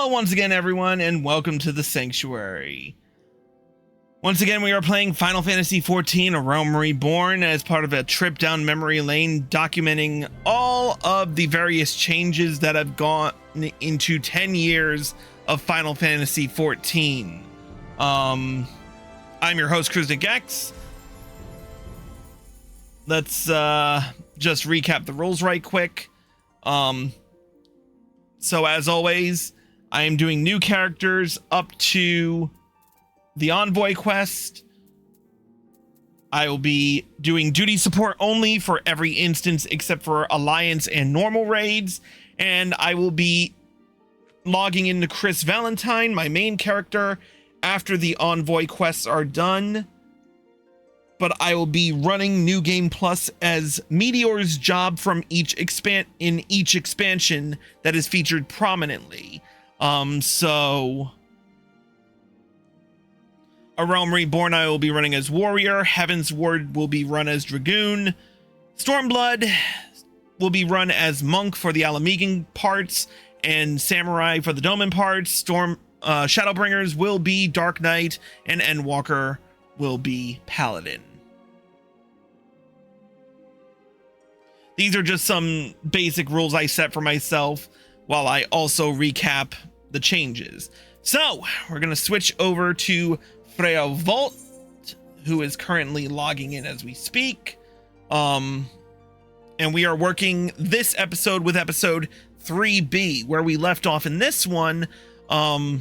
Hello once again, everyone, and welcome to the Sanctuary. Once again, we are playing Final Fantasy XIV, A Realm Reborn, as part of a trip down memory lane, documenting all of the various changes that have gone into 10 years of Final Fantasy XIV. I'm your host, KruznikX. Let's just recap the rules right quick. So as always, I am doing new characters up to the Envoy quest. I will be doing duty support only for every instance except for Alliance and normal raids. And I will be logging into Chris Valentine, my main character, after the Envoy quests are done. But I will be running New Game Plus as Meteor's job from each expansion that is featured prominently. So A Realm Reborn I will be running as Warrior, Heaven's Ward will be run as Dragoon, Stormblood will be run as Monk for the Alamegan parts, and Samurai for the Doman parts. Shadowbringers will be Dark Knight, and Endwalker will be Paladin. These are just some basic rules I set for myself, while I also recap the changes. So we're going to switch over to Freya Volt, who is currently logging in as we speak. And we are working this episode with episode 3B, where we left off in this one. Well,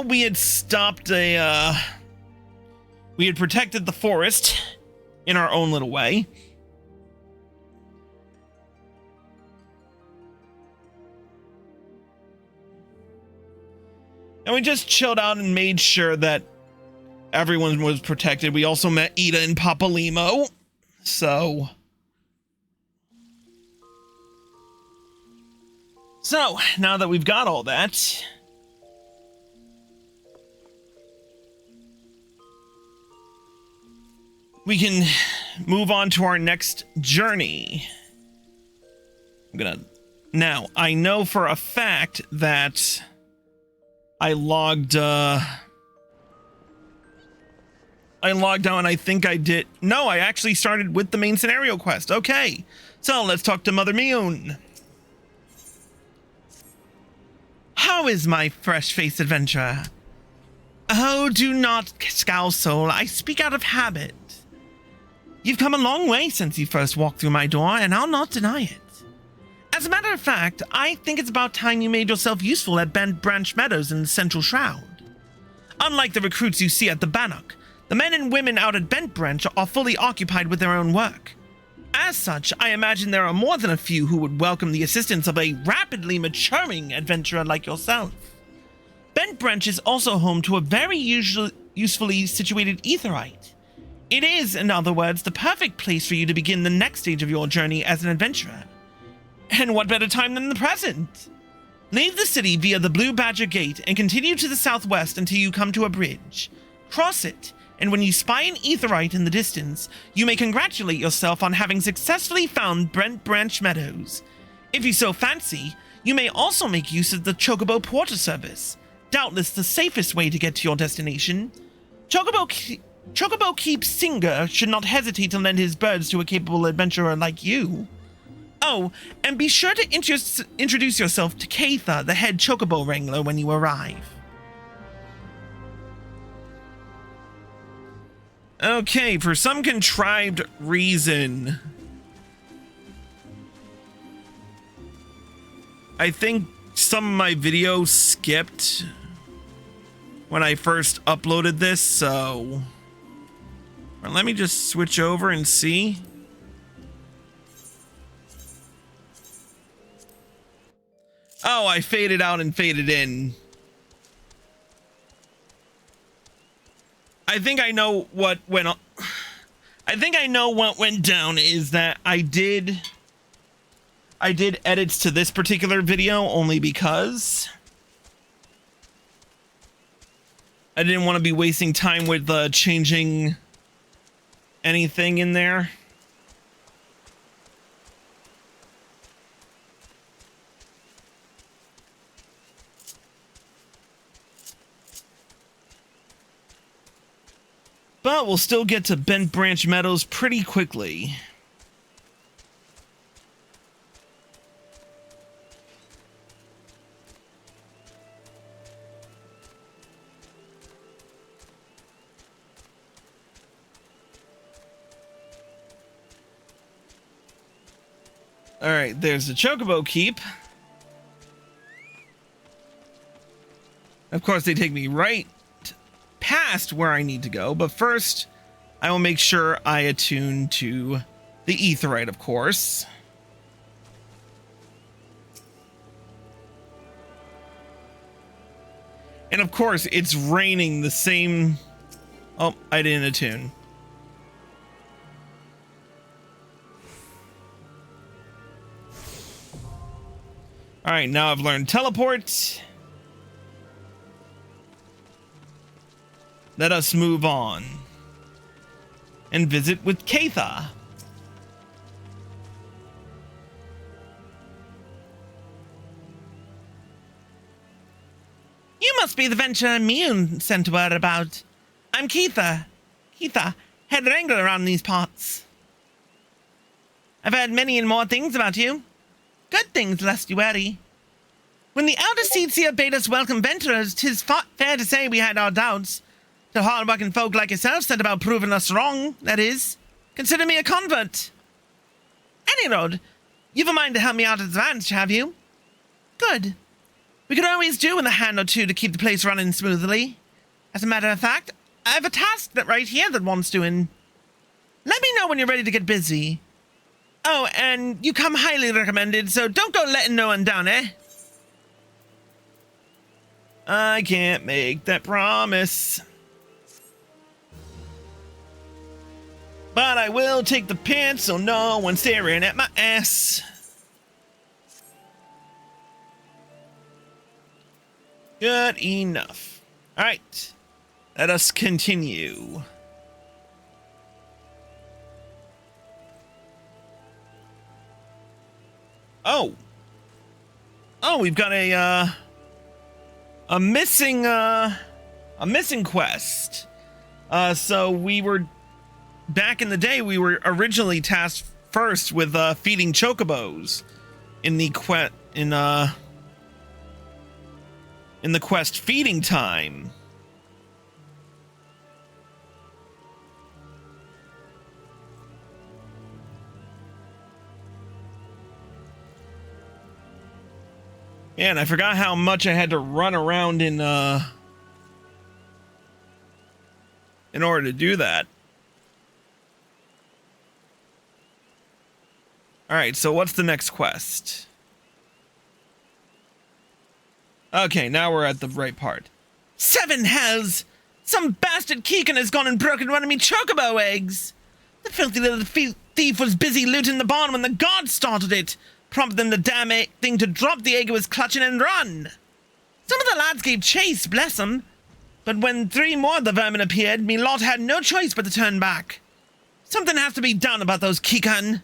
we had stopped we had protected the forest in our own little way. And we just chilled out and made sure that everyone was protected. We also met Ida and Papalimo. So now that we've got all that, we can move on to our next journey. Now, I know for a fact that I logged out, and I think I did. No, I actually started with the main scenario quest. Okay, so let's talk to Mother Mune. How is my fresh-faced adventurer? Oh, do not scowl, soul. I speak out of habit. You've come a long way since you first walked through my door, and I'll not deny it. As a matter of fact, I think it's about time you made yourself useful at Bent Branch Meadows in the Central Shroud. Unlike the recruits you see at the Bannock, the men and women out at Bent Branch are fully occupied with their own work. As such, I imagine there are more than a few who would welcome the assistance of a rapidly maturing adventurer like yourself. Bent Branch is also home to a very usefully situated aetheryte. It is, in other words, the perfect place for you to begin the next stage of your journey as an adventurer. And what better time than the present? Leave the city via the Blue Badger Gate and continue to the southwest until you come to a bridge. Cross it, and when you spy an aetheryte in the distance, you may congratulate yourself on having successfully found Bent Branch Meadows. If you so fancy, you may also make use of the Chocobo Porter service, doubtless the safest way to get to your destination. Chocobo Keep Singer should not hesitate to lend his birds to a capable adventurer like you. Oh, and be sure to introduce yourself to Keitha, the head Chocobo Wrangler, when you arrive. Okay, for some contrived reason, I think some of my videos skipped when I first uploaded this, so let me just switch over and see. Oh, I faded out and faded in. I think I know what went on. I think I know what went down is that I did edits to this particular video only because I didn't want to be wasting time with changing anything in there. But we'll still get to Bent Branch Meadows pretty quickly. Alright, there's the Chocobo Keep. Of course, they take me right past where I need to go, but first, I will make sure I attune to the Aetheryte, of course. And of course, it's raining the same... Oh, I didn't attune. Alright, now I've learned teleport. Let us move on. And visit with Keitha. You must be the Venture Immune sent word about. I'm Keitha. Keitha, head wrangler around these parts. I've heard many and more things about you. Good things, lest you worry. When the Elder Seeds here bade us welcome venturers, 'tis fair to say we had our doubts. To hard-working folk like yourself set about proving us wrong, that is. Consider me a convert. Any road, you've a mind to help me out at advance, have you? Good. We could always do with a hand or two to keep the place running smoothly. As a matter of fact, I have a task right here that wants doing. Let me know when you're ready to get busy. Oh, and you come highly recommended, so don't go letting no one down, eh? I can't make that promise. But I will take the pants so no one's staring at my ass. Good enough. Alright. Let us continue. Oh. Oh, we've got a missing quest. So we were back in the day, we were originally tasked first with feeding chocobos in the quest feeding time. Man, I forgot how much I had to run around in order to do that. Alright, so what's the next quest? Okay, now we're at the right part. 7 hells! Some bastard Keegan has gone and broken one of me chocobo eggs! The filthy little thief was busy looting the barn when the guards started it, prompting the damn thing to drop the egg it was clutching and run. Some of the lads gave chase, bless 'em. But when 3 more of the vermin appeared, me lot had no choice but to turn back. Something has to be done about those Keegan.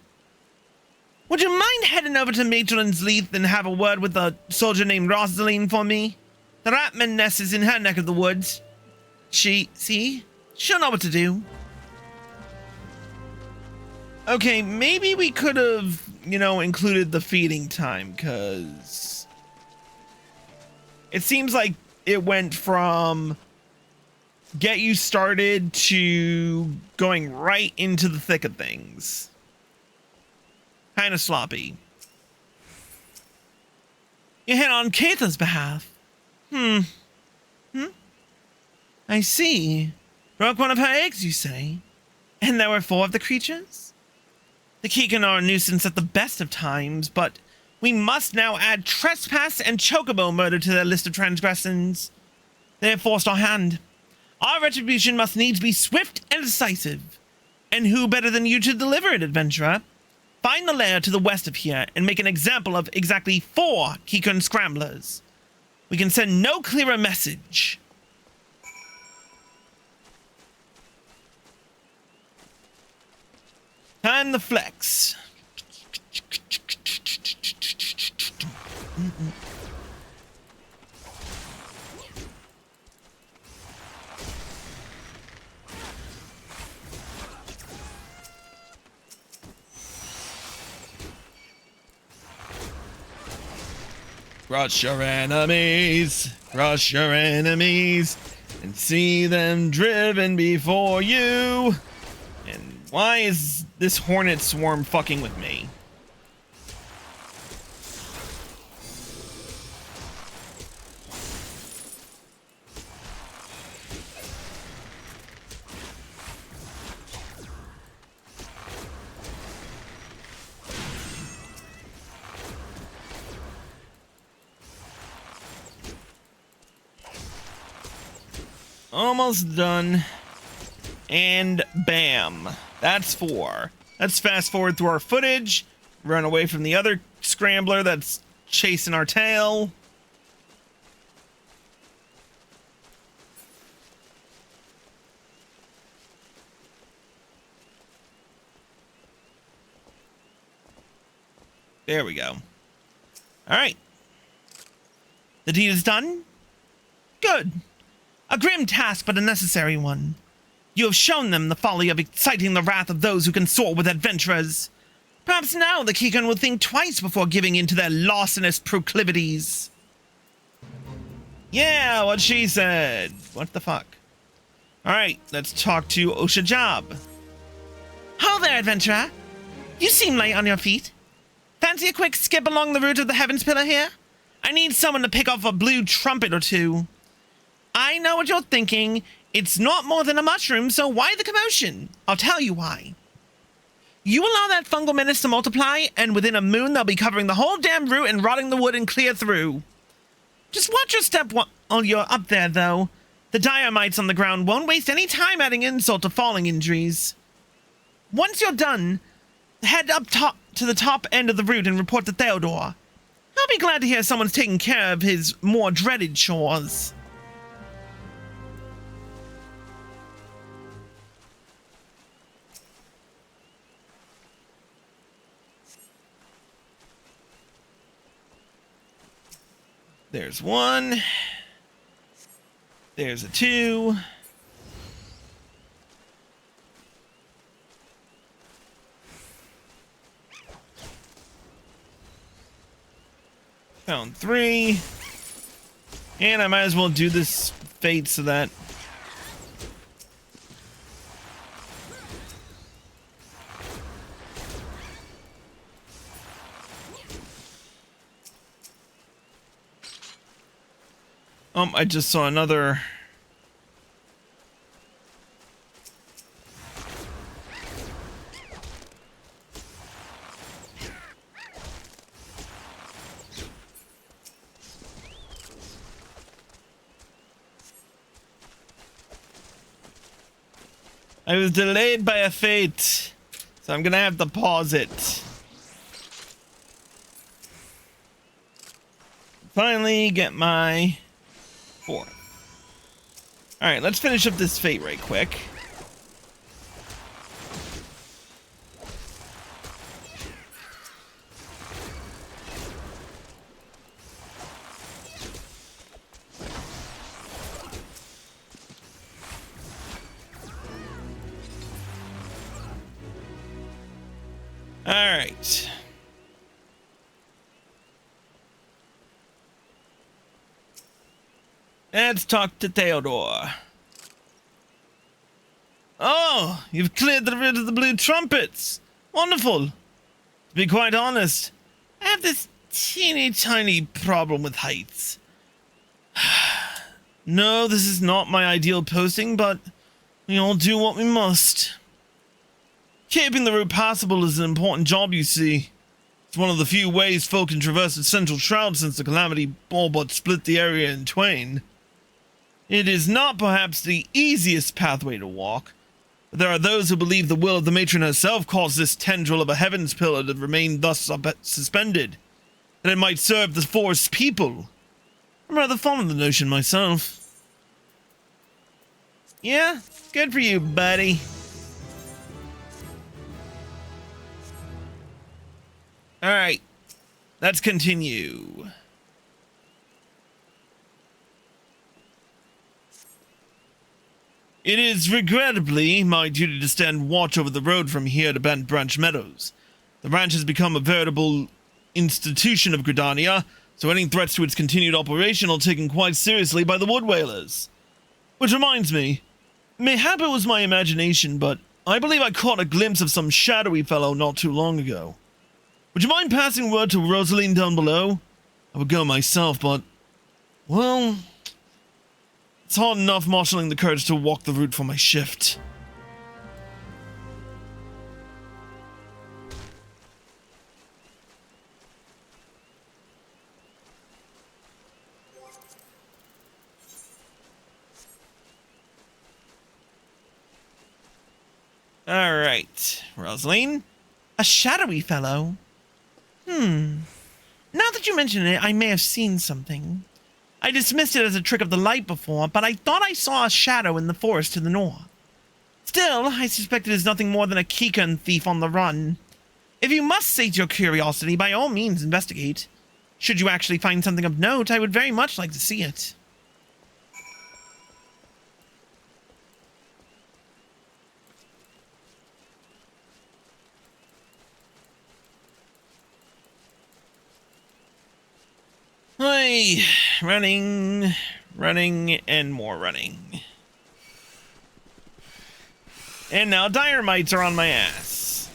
Would you mind heading over to Matron's Leith and have a word with a soldier named Rosaline for me? The Ratman nest is in her neck of the woods. She'll know what to do. Okay, maybe we could have, included the feeding time, because it seems like it went from get you started to going right into the thick of things. Kind of sloppy. You hit on Keitha's behalf. I see. Broke one of her eggs, you say? And there were 4 of the creatures? The Keegan are a nuisance at the best of times, but we must now add trespass and chocobo murder to their list of transgressions. They have forced our hand. Our retribution must needs be swift and decisive. And who better than you to deliver it, adventurer? Find the lair to the west of here and make an example of exactly 4 Keegan scramblers. We can send no clearer message. Time the flex. Crush your enemies, and see them driven before you. And why is this hornet swarm fucking with me? Almost done. And bam. That's 4. Let's fast forward through our footage. Run away from the other scrambler that's chasing our tail. There we go. All right. The deed is done? Good. A grim task, but a necessary one. You have shown them the folly of exciting the wrath of those who consort with adventurers. Perhaps now the Kikon will think twice before giving in to their larcenous proclivities. Yeah, what she said. What the fuck? Alright, let's talk to Oshajab. Ho there, adventurer. You seem light on your feet. Fancy a quick skip along the route of the Heavens Pillar here? I need someone to pick off a blue trumpet or two. I know what you're thinking. It's not more than a mushroom, so why the commotion? I'll tell you why. You allow that fungal menace to multiply, and within a moon they'll be covering the whole damn route and rotting the wood and clear through. Just watch your step while you're up there, though. The dire mites on the ground won't waste any time adding insult to falling injuries. Once you're done, head up top to the top end of the route and report to Theodore. I'll be glad to hear someone's taking care of his more dreaded chores. There's 1. There's a 2. Found 3. And I might as well do this fate so that... I just saw another... I was delayed by a fate, so I'm gonna have to pause it. Finally get my 4. Alright, let's finish up this fate right quick. Alright. Let's talk to Theodore. Oh, you've cleared the route of the blue trumpets. Wonderful. To be quite honest, I have this teeny tiny problem with heights. No, this is not my ideal posting, but we all do what we must. Keeping the route passable is an important job, you see. It's one of the few ways folk can traverse the central shroud since the calamity all but split the area in twain. It is not perhaps the easiest pathway to walk, but there are those who believe the will of the matron herself caused this tendril of a heavens pillar to remain thus suspended, that it might serve the forest people. I'm rather fond of the notion myself. Yeah, good for you, buddy. Alright, let's continue. It is regrettably my duty to stand watch over the road from here to Bent Branch Meadows. The ranch has become a veritable institution of Gridania, so any threats to its continued operation are taken quite seriously by the Wood Whalers. Which reminds me, mayhap it was my imagination, but I believe I caught a glimpse of some shadowy fellow not too long ago. Would you mind passing word to Rosaline down below? I would go myself, but, well, it's hard enough marshalling the courage to walk the route for my shift. Alright, Rosaline. A shadowy fellow? Now that you mention it, I may have seen something. I dismissed it as a trick of the light before, but I thought I saw a shadow in the forest to the north. Still, I suspect it is nothing more than a Keycon thief on the run. If you must sate your curiosity, by all means investigate. Should you actually find something of note, I would very much like to see it. Hey, running, and more running. And now dire mites are on my ass.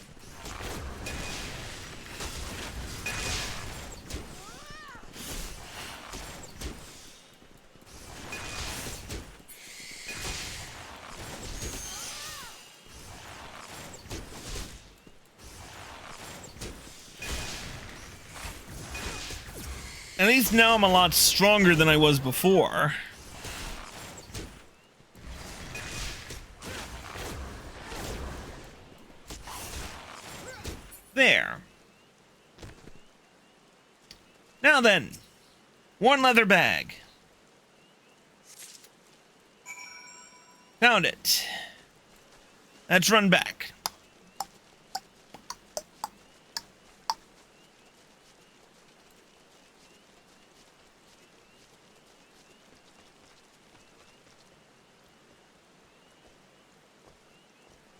At least now I'm a lot stronger than I was before. There. Now then, worn leather bag. Found it. Let's run back.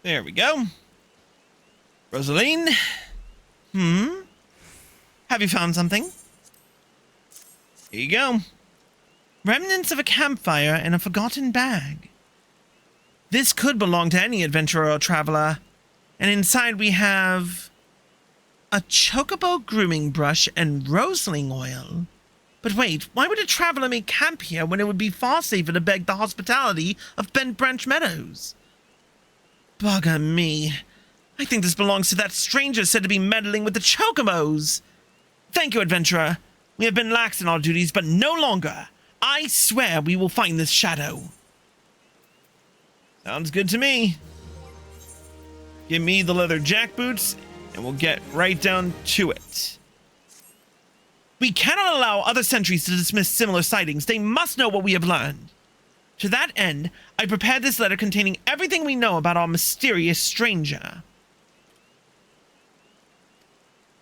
There we go. Rosaline? Have you found something? Here you go. Remnants of a campfire in a forgotten bag. This could belong to any adventurer or traveler. And inside we have a chocobo grooming brush and roseling oil. But wait, why would a traveler make camp here when it would be far safer to beg the hospitality of Bent Branch Meadows? Bugger me. I think this belongs to that stranger said to be meddling with the chocobos. Thank you, adventurer. We have been lax in our duties, but no longer. I swear we will find this shadow. Sounds good to me. Give me the leather jackboots, and we'll get right down to it. We cannot allow other sentries to dismiss similar sightings. They must know what we have learned. To that end, I prepared this letter containing everything we know about our mysterious stranger.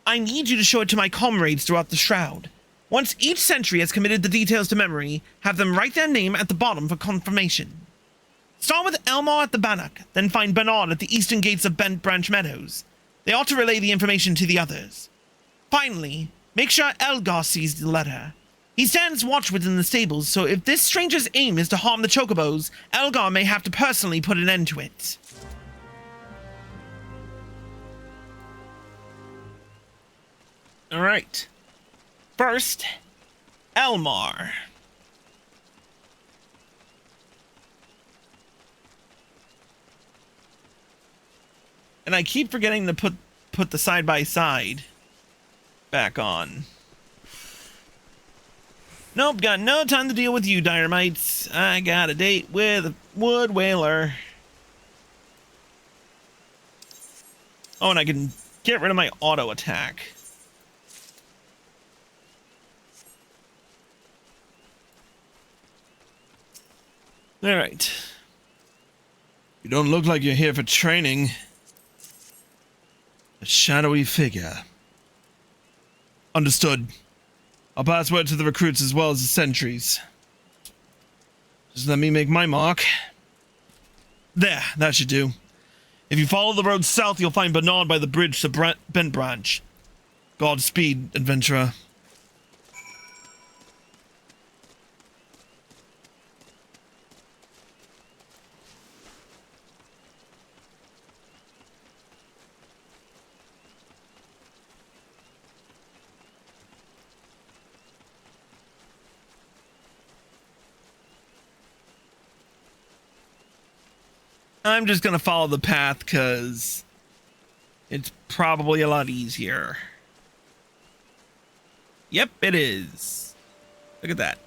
I need you to show it to my comrades throughout the Shroud. Once each sentry has committed the details to memory, have them write their name at the bottom for confirmation. Start with Elmar at the Bannock, then find Bernard at the eastern gates of Bent Branch Meadows. They ought to relay the information to the others. Finally, make sure Elgar sees the letter. He stands watch within the stables, so if this stranger's aim is to harm the chocobos, Elgar may have to personally put an end to it. All right. First, Elmar. And I keep forgetting to put the side-by-side back on. Nope, got no time to deal with you, dire mites. I got a date with a wood whaler. Oh, and I can get rid of my auto attack. Alright. You don't look like you're here for training. A shadowy figure. Understood. I'll pass word to the recruits as well as the sentries. Just let me make my mark. There, that should do. If you follow the road south, you'll find Bernard by the bridge to Bent Branch. Godspeed, adventurer. I'm just gonna follow the path because it's probably a lot easier. Yep, it is. Look at that.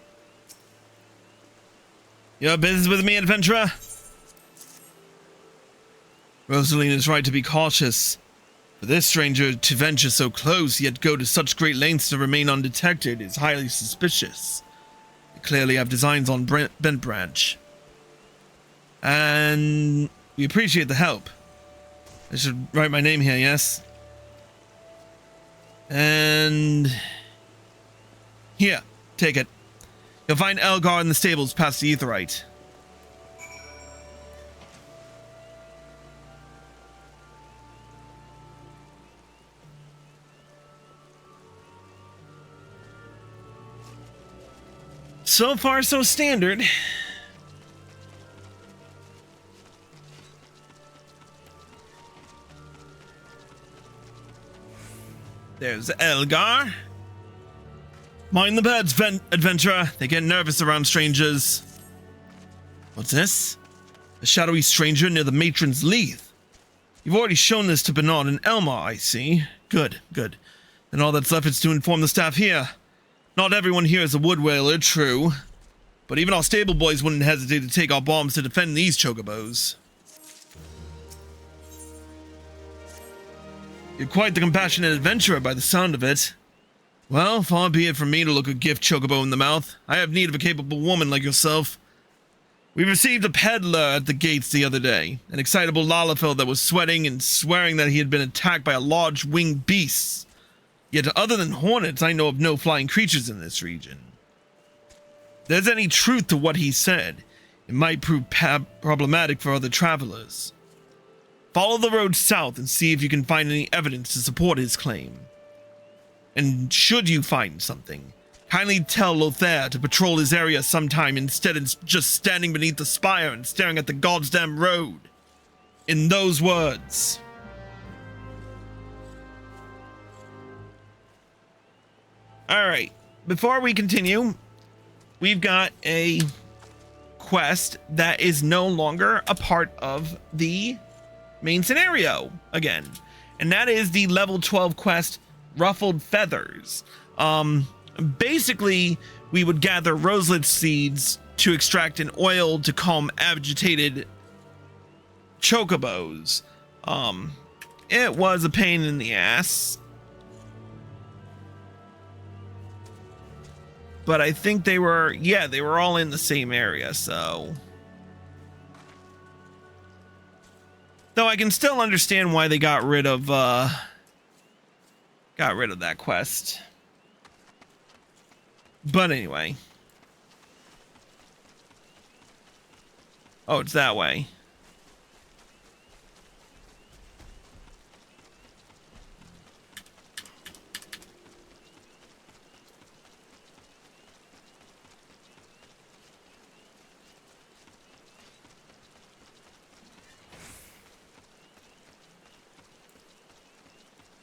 Your business with me, adventurer? Rosaline is right to be cautious. For this stranger to venture so close, yet go to such great lengths to remain undetected, is highly suspicious. You clearly have designs on Bent Branch. And we appreciate the help. I should write my name here, yes? And here, take it. You'll find Elgar in the stables past the Aetheryte. So far, so standard. There's Elgar. Mind the birds, adventurer. They get nervous around strangers. What's this? A shadowy stranger near the matron's Leith. You've already shown this to Bernard and Elmar, I see. Good, good. Then all that's left is to inform the staff here. Not everyone here is a wood whaler, true. But even our stable boys wouldn't hesitate to take our bombs to defend these chocobos. You're quite the compassionate adventurer by the sound of it. Well, far be it from me to look a gift chocobo in the mouth. I have need of a capable woman like yourself. We received a peddler at the gates the other day. An excitable Lalafell that was sweating and swearing that he had been attacked by a large winged beast. Yet other than hornets, I know of no flying creatures in this region. If there's any truth to what he said, it might prove problematic for other travelers. Follow the road south and see if you can find any evidence to support his claim. And should you find something, kindly tell Lothair to patrol his area sometime instead of just standing beneath the spire and staring at the goddamn road. In those words. Alright, before we continue, we've got a quest that is no longer a part of the main scenario again. And that is the level 12 quest, Ruffled Feathers. Basically, we would gather roselet seeds to extract an oil to calm agitated chocobos. It was a pain in the ass. But I think they were all in the same area, so. Though I can still understand why they got rid of that quest. But anyway. Oh, it's that way.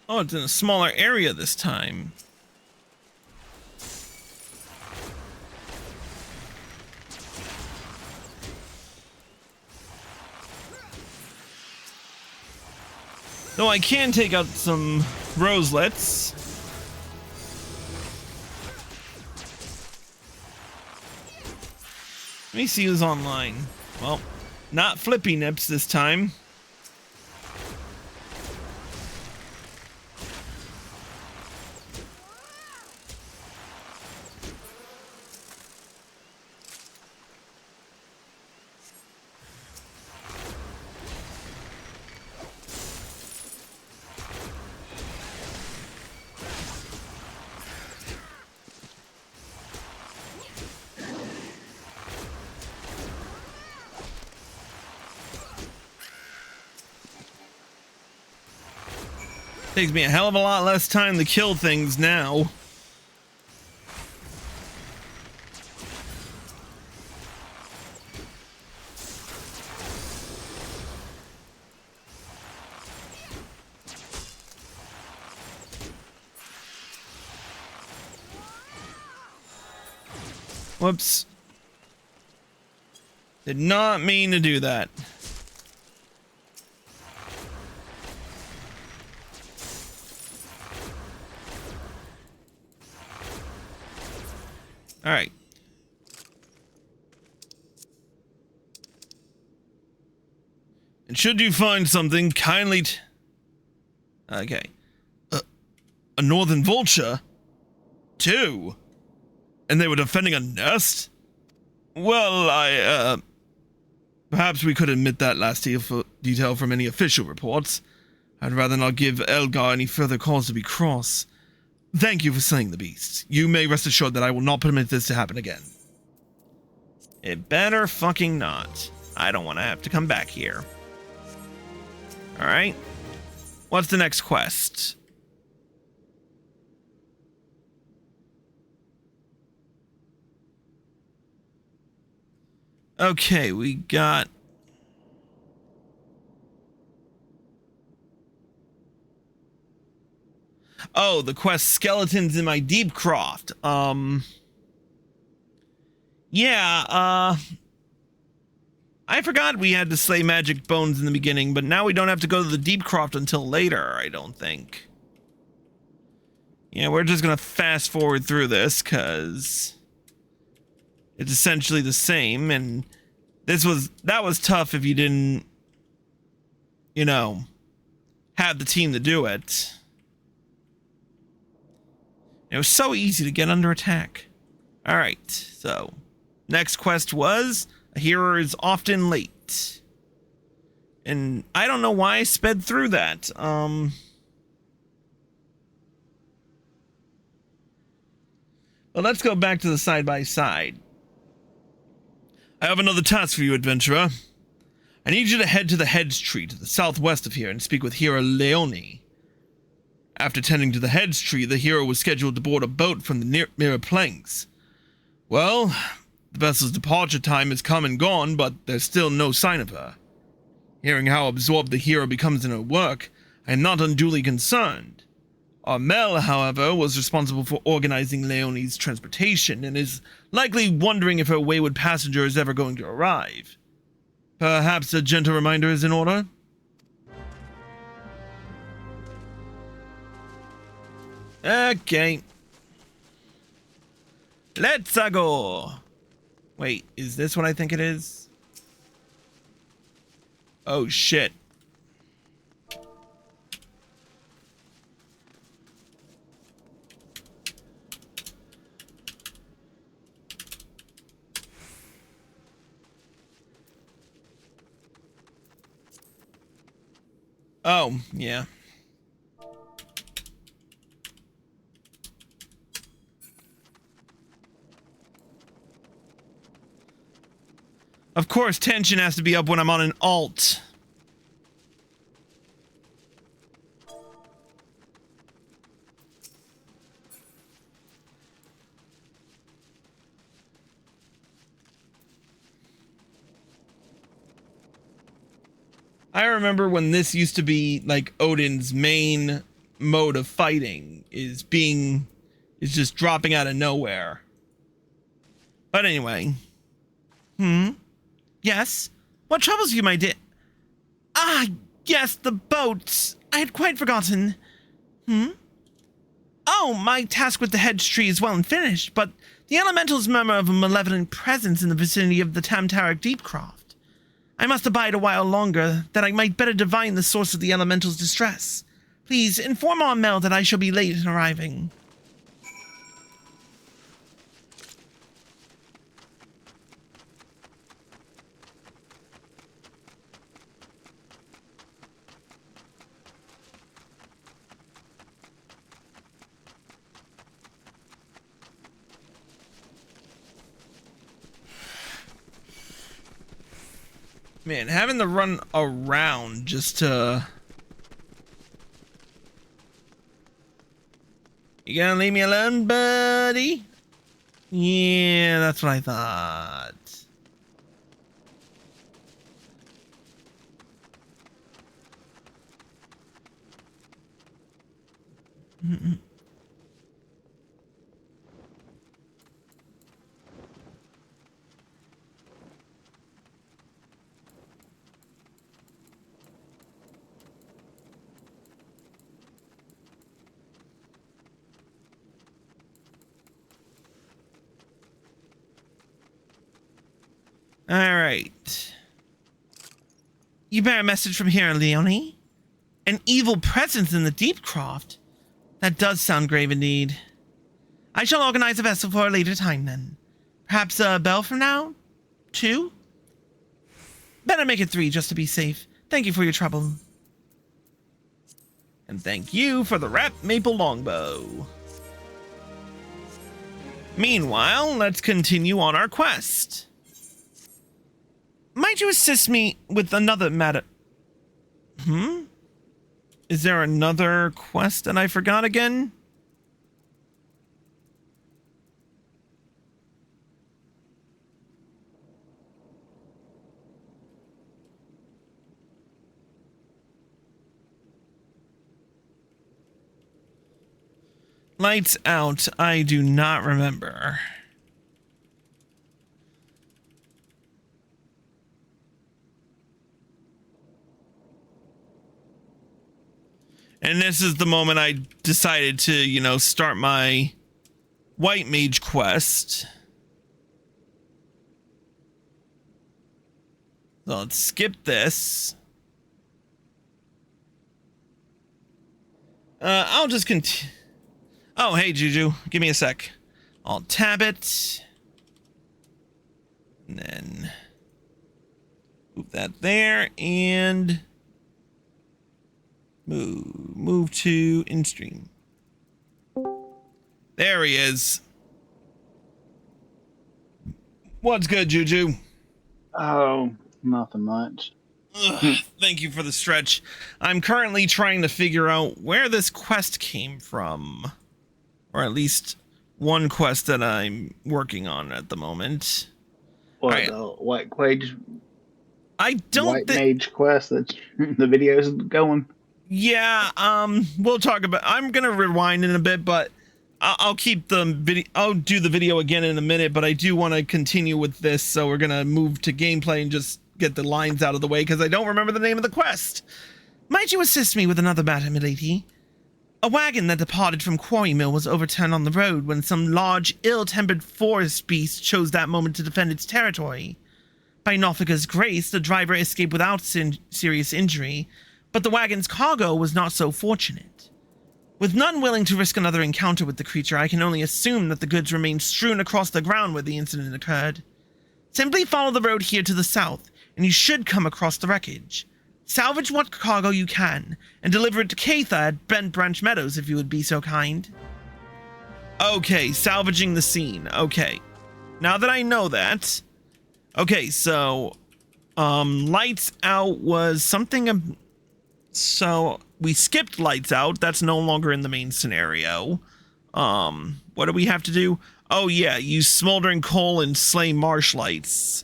Oh, it's in a smaller area this time. Though I can take out some roselets. Let me see who's online. Well, not Flippy Nips this time. Takes me a hell of a lot less time to kill things now. Whoops. Did not mean to do that. All right. And should you find something, kindly... Okay. A northern vulture? 2? And they were defending a nest? Well, perhaps we could omit that last detail from any official reports. I'd rather not give Elgar any further cause to be cross. Thank you for slaying the beast. You may rest assured that I will not permit this to happen again. It better fucking not. I don't want to have to come back here. Alright. What's the next quest? Okay, we got... Oh, the quest Skeletons in My Deep Croft. Yeah, I forgot we had to slay magic bones in the beginning, but now we don't have to go to the Deep Croft until later, I don't think. Yeah, we're just gonna fast forward through this, because it's essentially the same, and that was tough if you didn't, you know, have the team to do it. It was so easy to get under attack. Alright, so next quest was a hero is often late. And I don't know why I sped through that. But let's go back to the side by side. I have another task for you, adventurer. I need you to head to the Heads Tree to the southwest of here and speak with Hero Leone. After tending to the Heads Tree, the hero was scheduled to board a boat from the Mirror Planks. Well, the vessel's departure time has come and gone, but there's still no sign of her. Hearing how absorbed the hero becomes in her work, I am not unduly concerned. Armel, however, was responsible for organizing Leonie's transportation and is likely wondering if her wayward passenger is ever going to arrive. Perhaps a gentle reminder is in order? Okay. Let's go. Wait, is this what I think it is? Oh, shit. Oh, yeah. Of course, tension has to be up when I'm on an alt. I remember when this used to be like Odin's main mode of fighting is just dropping out of nowhere. But anyway. Yes? What troubles you, my dear? Ah, yes, the boat. I had quite forgotten. Oh, my task with the Hedge Tree is well and finished, but the elementals murmur of a malevolent presence in the vicinity of the Tamtaric Deepcroft. I must abide a while longer, that I might better divine the source of the elemental's distress. Please inform Armel that I shall be late in arriving. Man, having to run around just to... You gonna leave me alone, buddy? Yeah, that's what I thought. All right. You bear a message from here, Leonie. An evil presence in the Deep Croft. That does sound grave indeed. I shall organize a vessel for a later time then. Perhaps a bell from now? 2? Better make it 3 just to be safe. Thank you for your trouble. And thank you for the wrapped maple longbow. Meanwhile, let's continue on our quest. Might you assist me with another matter? Is there another quest that I forgot again? Lights out. I do not remember. And this is the moment I decided to, start my White Mage quest. So let's skip this. I'll just continue. Oh, hey, Juju. Give me a sec. I'll tab it. And then move that there and move to in-stream. There he is. What's good, Juju? Oh, nothing much. Thank you for the stretch. I'm currently trying to figure out where this quest came from. Or at least one quest that I'm working on at the moment. What, Right. the White Mage, I don't White Mage quest that the video's going? Yeah, we'll talk about. I'm gonna rewind in a bit, but I'll keep the video. I'll do the video again in a minute, but I do want to continue with this, so we're gonna move to gameplay and just get the lines out of the way because I don't remember the name of the quest. Might you assist me with another matter, milady? A wagon that departed from Quarry Mill was overturned on the road when some large, ill-tempered forest beast chose that moment to defend its territory. By Nothica's grace, the driver escaped without serious injury, but the wagon's cargo was not so fortunate. With none willing to risk another encounter with the creature, I can only assume that the goods remained strewn across the ground where the incident occurred. Simply follow the road here to the south, and you should come across the wreckage. Salvage what cargo you can, and deliver it to Katha at Bent Branch Meadows if you would be so kind. Okay, salvaging the scene. Okay. Now that I know that... Okay, so... Lights Out was something... So, we skipped Lights Out. That's no longer in the main scenario. What do we have to do? Oh yeah, use smoldering coal and slay marsh lights.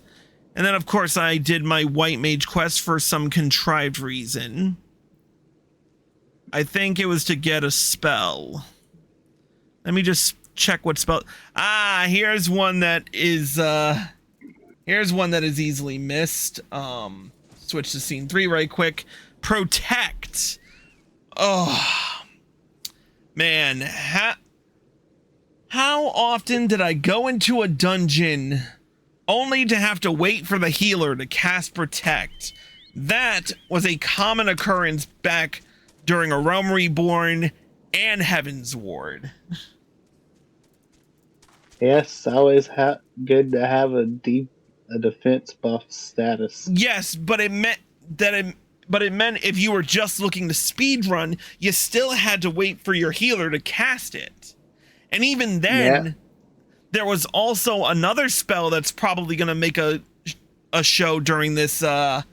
And then, of course, I did my White Mage quest for some contrived reason. I think it was to get a spell. Let me just check what spell... Ah, here's one that is, easily missed. Switch to scene 3 right quick. Protect. Oh. Man, how often did I go into a dungeon... only to have to wait for the healer to cast Protect? That was a common occurrence back during A Realm Reborn and Heaven's Ward. Yes, always good to have a defense buff status. Yes, but it meant if you were just looking to speedrun, you still had to wait for your healer to cast it. And even then... Yeah. There was also another spell that's probably going to make a show during this blast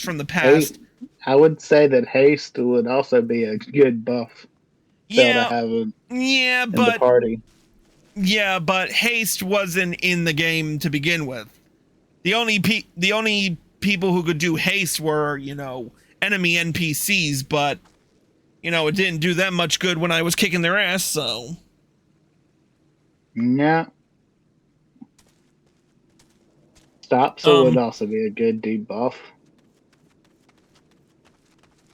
from the past. I would say that haste would also be a good buff. Yeah, to have in but the party. Yeah, but haste wasn't in the game to begin with. The only people who could do haste were, enemy NPCs, but it didn't do that much good when I was kicking their ass, so... Yeah. Stops would also be a good debuff.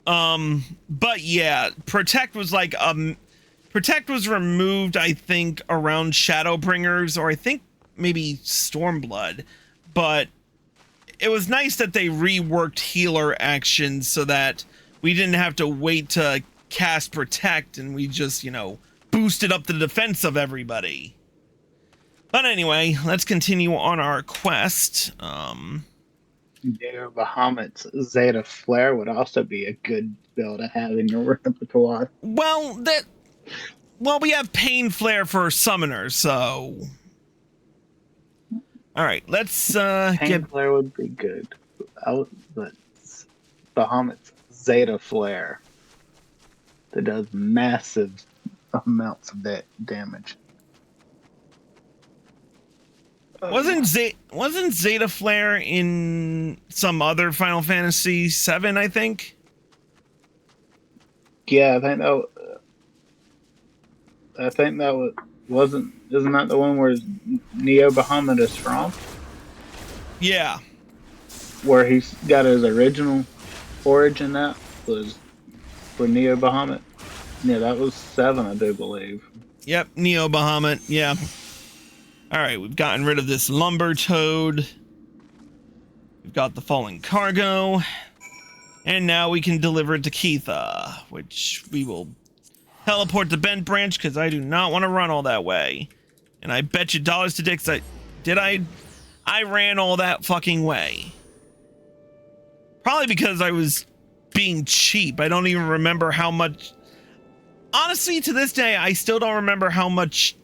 But yeah, Protect was Protect was removed, I think, around Shadowbringers, or I think maybe Stormblood, but it was nice that they reworked healer actions so that we didn't have to wait to cast Protect and we just, you know, boosted up the defense of everybody. But anyway, let's continue on our quest. Dear Bahamut's Zeta Flare would also be a good build to have in your repertoire. Well, we have Pain Flare for summoners, so... Alright, let's Pain Flare would be good. But Bahamut's Zeta Flare that does massive amounts of that damage. Wasn't Zeta Flare in some other Final Fantasy VII, I think? Yeah, I think that wasn't. Isn't that the one where Neo Bahamut is from? Yeah. Where he's got his original origin. That was for Neo Bahamut. Yeah, that was 7, I do believe. Yep, Neo Bahamut. Yeah. All right, we've gotten rid of this lumber toad. We've got the fallen cargo. And now we can deliver it to Keitha, which we will teleport to Bent Branch because I do not want to run all that way. And I bet you dollars to dicks I ran all that fucking way. Probably because I was being cheap. I don't even remember how much. Honestly, to this day, I still don't remember how much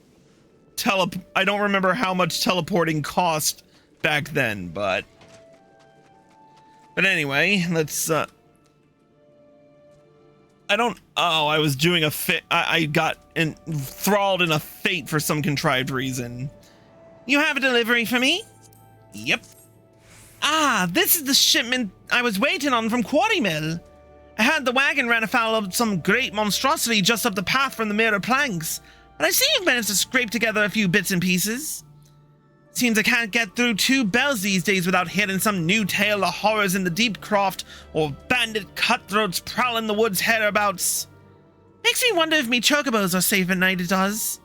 teleporting cost back then, but anyway, let's I was doing a fit. I got enthralled in a fate for some contrived reason. You have a delivery for me? Yep. Ah, this is the shipment I was waiting on from Quarry Mill. I heard the wagon ran afoul of some great monstrosity just up the path from the mirror planks, but I see you've managed to scrape together a few bits and pieces. Seems I can't get through 2 bells these days without hearing some new tale of horrors in the deep croft or bandit cutthroats prowling the woods hereabouts. Makes me wonder if me chocobos are safe at night, it does.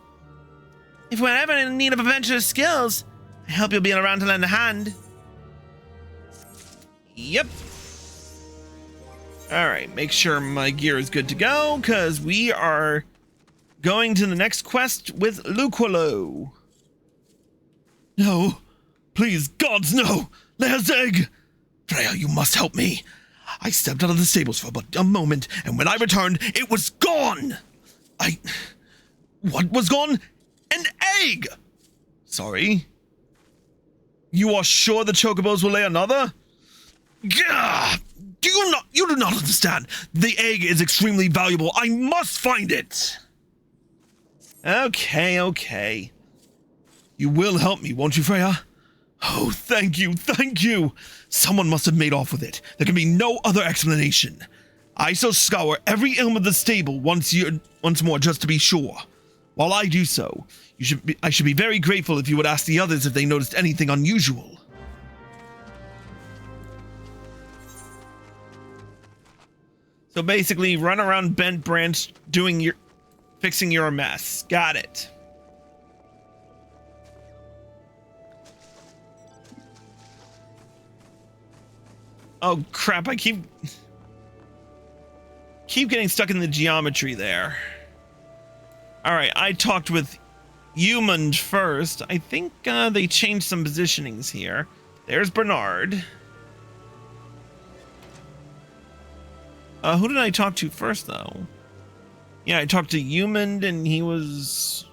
If we're ever in need of adventurous skills, I hope you'll be around to lend a hand. Yep. Alright, make sure my gear is good to go, because we are going to the next quest with Luqualo. No, please, gods, no! Lea's egg! Freya, you must help me. I stepped out of the stables for but a moment, and when I returned, it was gone! What was gone? An egg! Sorry? You are sure the chocobos will lay another? Gah! You do not understand. The egg is extremely valuable. I must find it! Okay. You will help me, won't you, Freya? Oh, thank you. Someone must have made off with it. There can be no other explanation. I shall scour every elm of the stable once more just to be sure. While I do so, I should be very grateful if you would ask the others if they noticed anything unusual. So basically, run around Bent Branch fixing your mess. Got it. Oh crap, I keep getting stuck in the geometry there. Alright, I talked with Humond first. I think they changed some positionings here. There's Bernard. Who did I talk to first, though? Yeah, I talked to Humond, and he was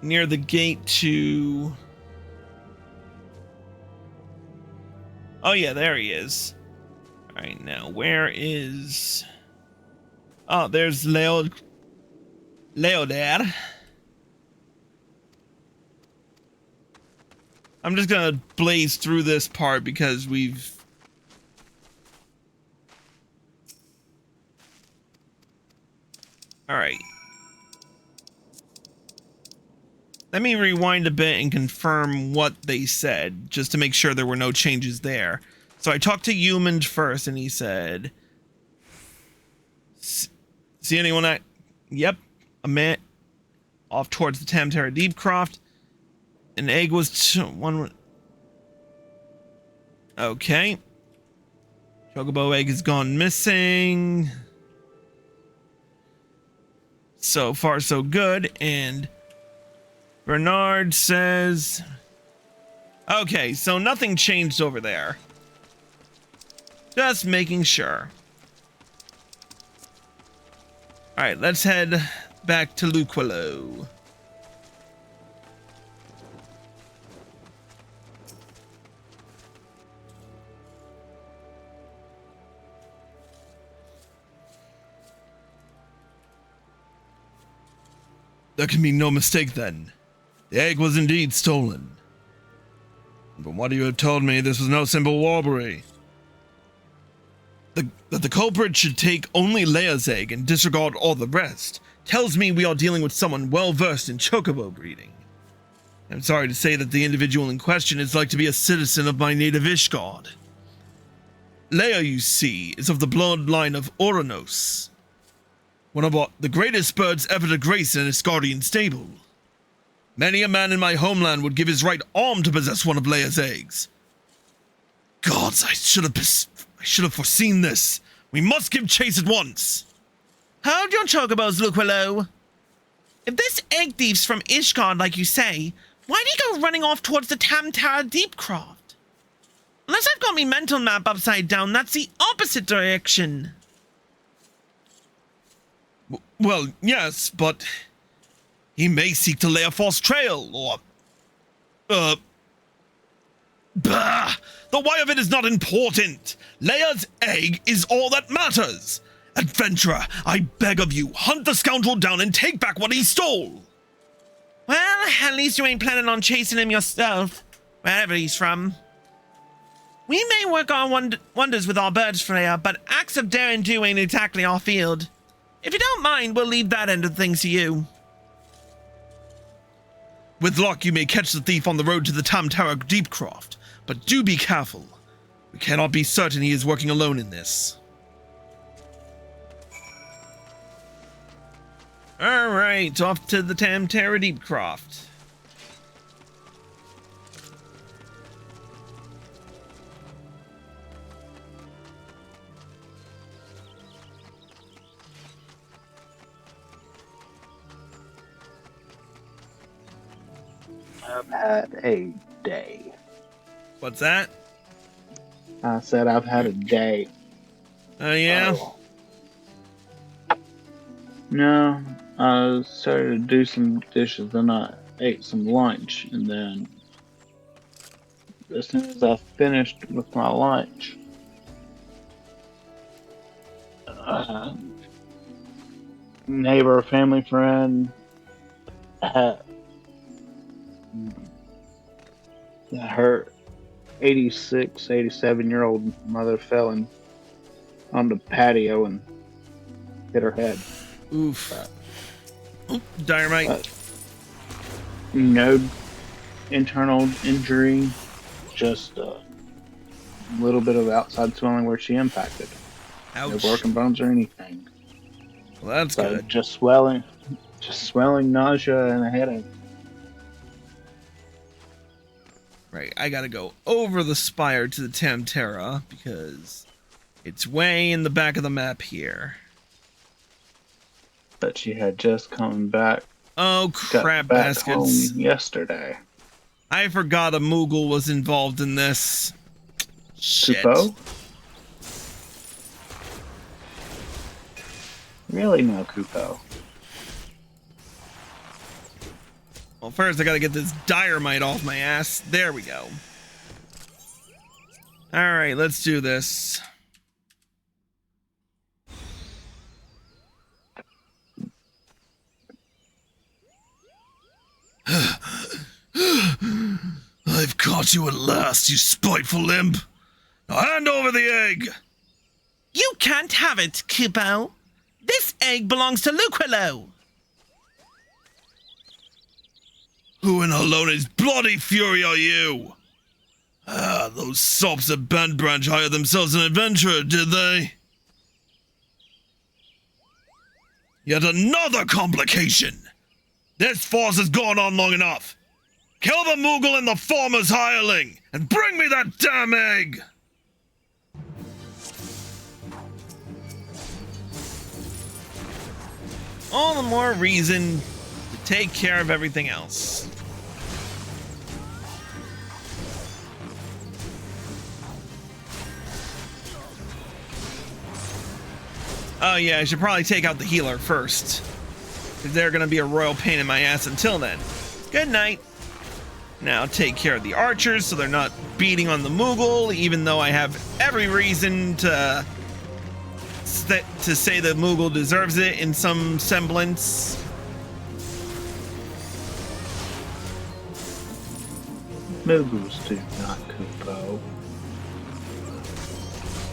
near the gate to... Oh, yeah, there he is. All right, now, where is... Oh, there's Leo there. I'm just gonna blaze through this part because we've... Alright. Let me rewind a bit and confirm what they said, just to make sure there were no changes there. So I talked to Humond first, and he said... See anyone at... Yep, a man... off towards the Tamtara Deepcroft. An egg was one. Okay. Chocobo egg has gone missing. So far, so good. And Bernard says... Okay, so nothing changed over there. Just making sure. Alright, let's head back to Luquilo. There can be no mistake then. The egg was indeed stolen. And from what you have told me, this was no simple robbery. That the culprit should take only Leia's egg and disregard all the rest tells me we are dealing with someone well versed in chocobo breeding. I'm sorry to say that the individual in question is like to be a citizen of my native Ishgard. Leia, you see, is of the bloodline of Oranos, one of the greatest birds ever to grace an Ishgardian stable. Many a man in my homeland would give his right arm to possess one of Leia's eggs. Gods, I should have foreseen this. We must give chase at once. Hold your chocobos, Luquilo. If this egg thief's from Ishgard, like you say, why'd he go running off towards the Tamtara Deepcroft? Unless I've got me mental map upside down, that's the opposite direction. Well, yes, but he may seek to lay a false trail, or... Bah! The why of it is not important. Leia's egg is all that matters. Adventurer, I beg of you, hunt the scoundrel down and take back what he stole. Well, at least you ain't planning on chasing him yourself, wherever he's from. We may work our wonders with our birds, Freya, but acts of dare and do ain't exactly our field. If you don't mind, we'll leave that end of things to you. With luck, you may catch the thief on the road to the Tamtara Deepcroft, but do be careful. We cannot be certain he is working alone in this. Alright, off to the Tamtara Deepcroft. I've had a day. What's that? I said I've had a day. Oh, yeah? Oh. No, I started to do some dishes, then I ate some lunch, and then as soon as I finished with my lunch, neighbor, family friend, her 86, 87-year-old mother fell on the patio and hit her head. Oof. Dynamite. No internal injury, just a little bit of outside swelling where she impacted. Ouch. No broken bones or anything. Well, that's So good. just swelling, nausea, and a headache. Right, I gotta go over the spire to the Tamtara because it's way in the back of the map here. But she had just come back. Oh, crap back baskets. home yesterday. I forgot a Moogle was involved in this. Shit. Kupo? Really no Kupo. Well, first I gotta get this dynamite off my ass. There we go. Alright, let's do this. I've caught you at last, you spiteful imp. Now hand over the egg. You can't have it, Kupo. This egg belongs to Luquilo. Who in Alone's bloody fury are you? Ah, those sops at Band Branch hired themselves an adventurer, did they? Yet another complication. This farce has gone on long enough. Kill the Moogle and the farmer's hireling, and bring me that damn egg! All the more reason to take care of everything else. Oh yeah, I should probably take out the healer first, because they're gonna be a royal pain in my ass until then. Good night. Now take care of the archers so they're not beating on the Moogle, even though I have every reason to say the Moogle deserves it in some semblance. Moogles do not Kupo.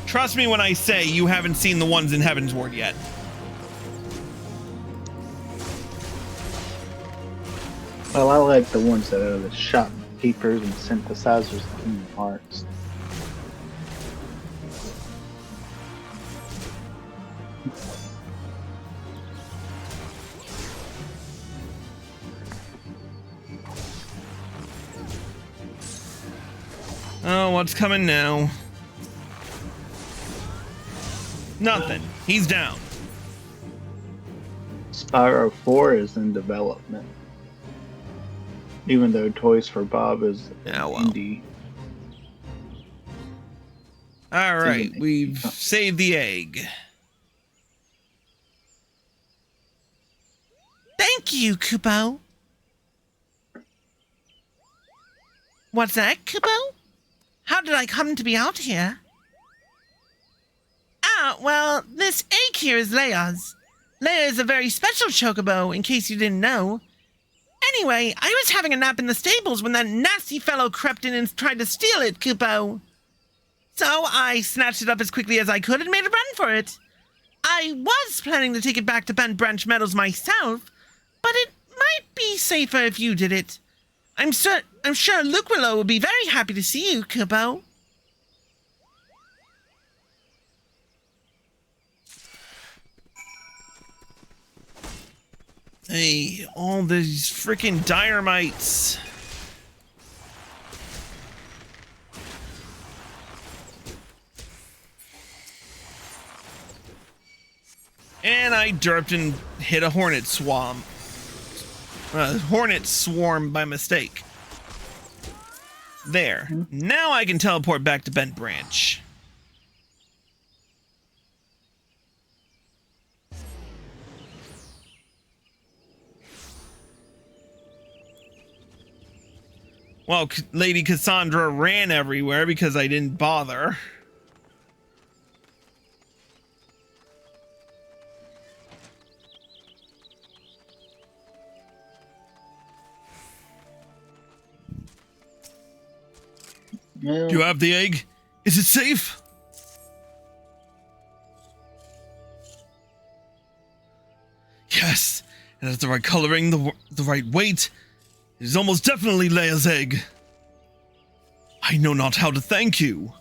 Trust me when I say you haven't seen the ones in Heaven's Ward yet. Well, I like the ones that are the shopkeepers and synthesizers of human hearts. Oh, what's coming now? Nothing. He's down. Spyro 4 is in development. Even though Toys for Bob is indie. All right, we've saved the egg. Thank you, Kupo. What's that, Kupo? How did I come to be out here? Ah, well, this egg here is Leia's. Leia is a very special chocobo, in case you didn't know. Anyway, I was having a nap in the stables when that nasty fellow crept in and tried to steal it, Kupo. So I snatched it up as quickly as I could and made a run for it. I was planning to take it back to Bent Branch Meadows myself, but it might be safer if you did it. I'm sure Luke Willow will be very happy to see you, Kupo. Hey, all these freaking dynamites. And I derped and hit a hornet swarm. Hornet swarm by mistake. There. Now I can teleport back to Bent Branch. Well, Lady Cassandra ran everywhere because I didn't bother. Yeah. Do you have the egg? Is it safe? Yes, it has the right coloring, the right weight. It is almost definitely Leia's egg. I know not how to thank you.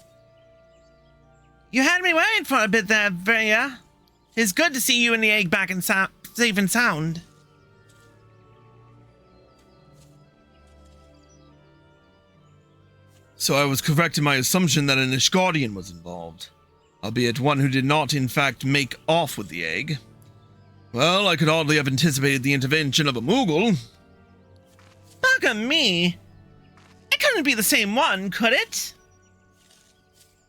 You had me worried for a bit there, Freya. It's good to see you and the egg back in safe and sound. So I was correct in my assumption that an Ishgardian was involved, albeit one who did not, in fact, make off with the egg. Well, I could hardly have anticipated the intervention of a Moogle. Bugger me. It couldn't be the same one, could it?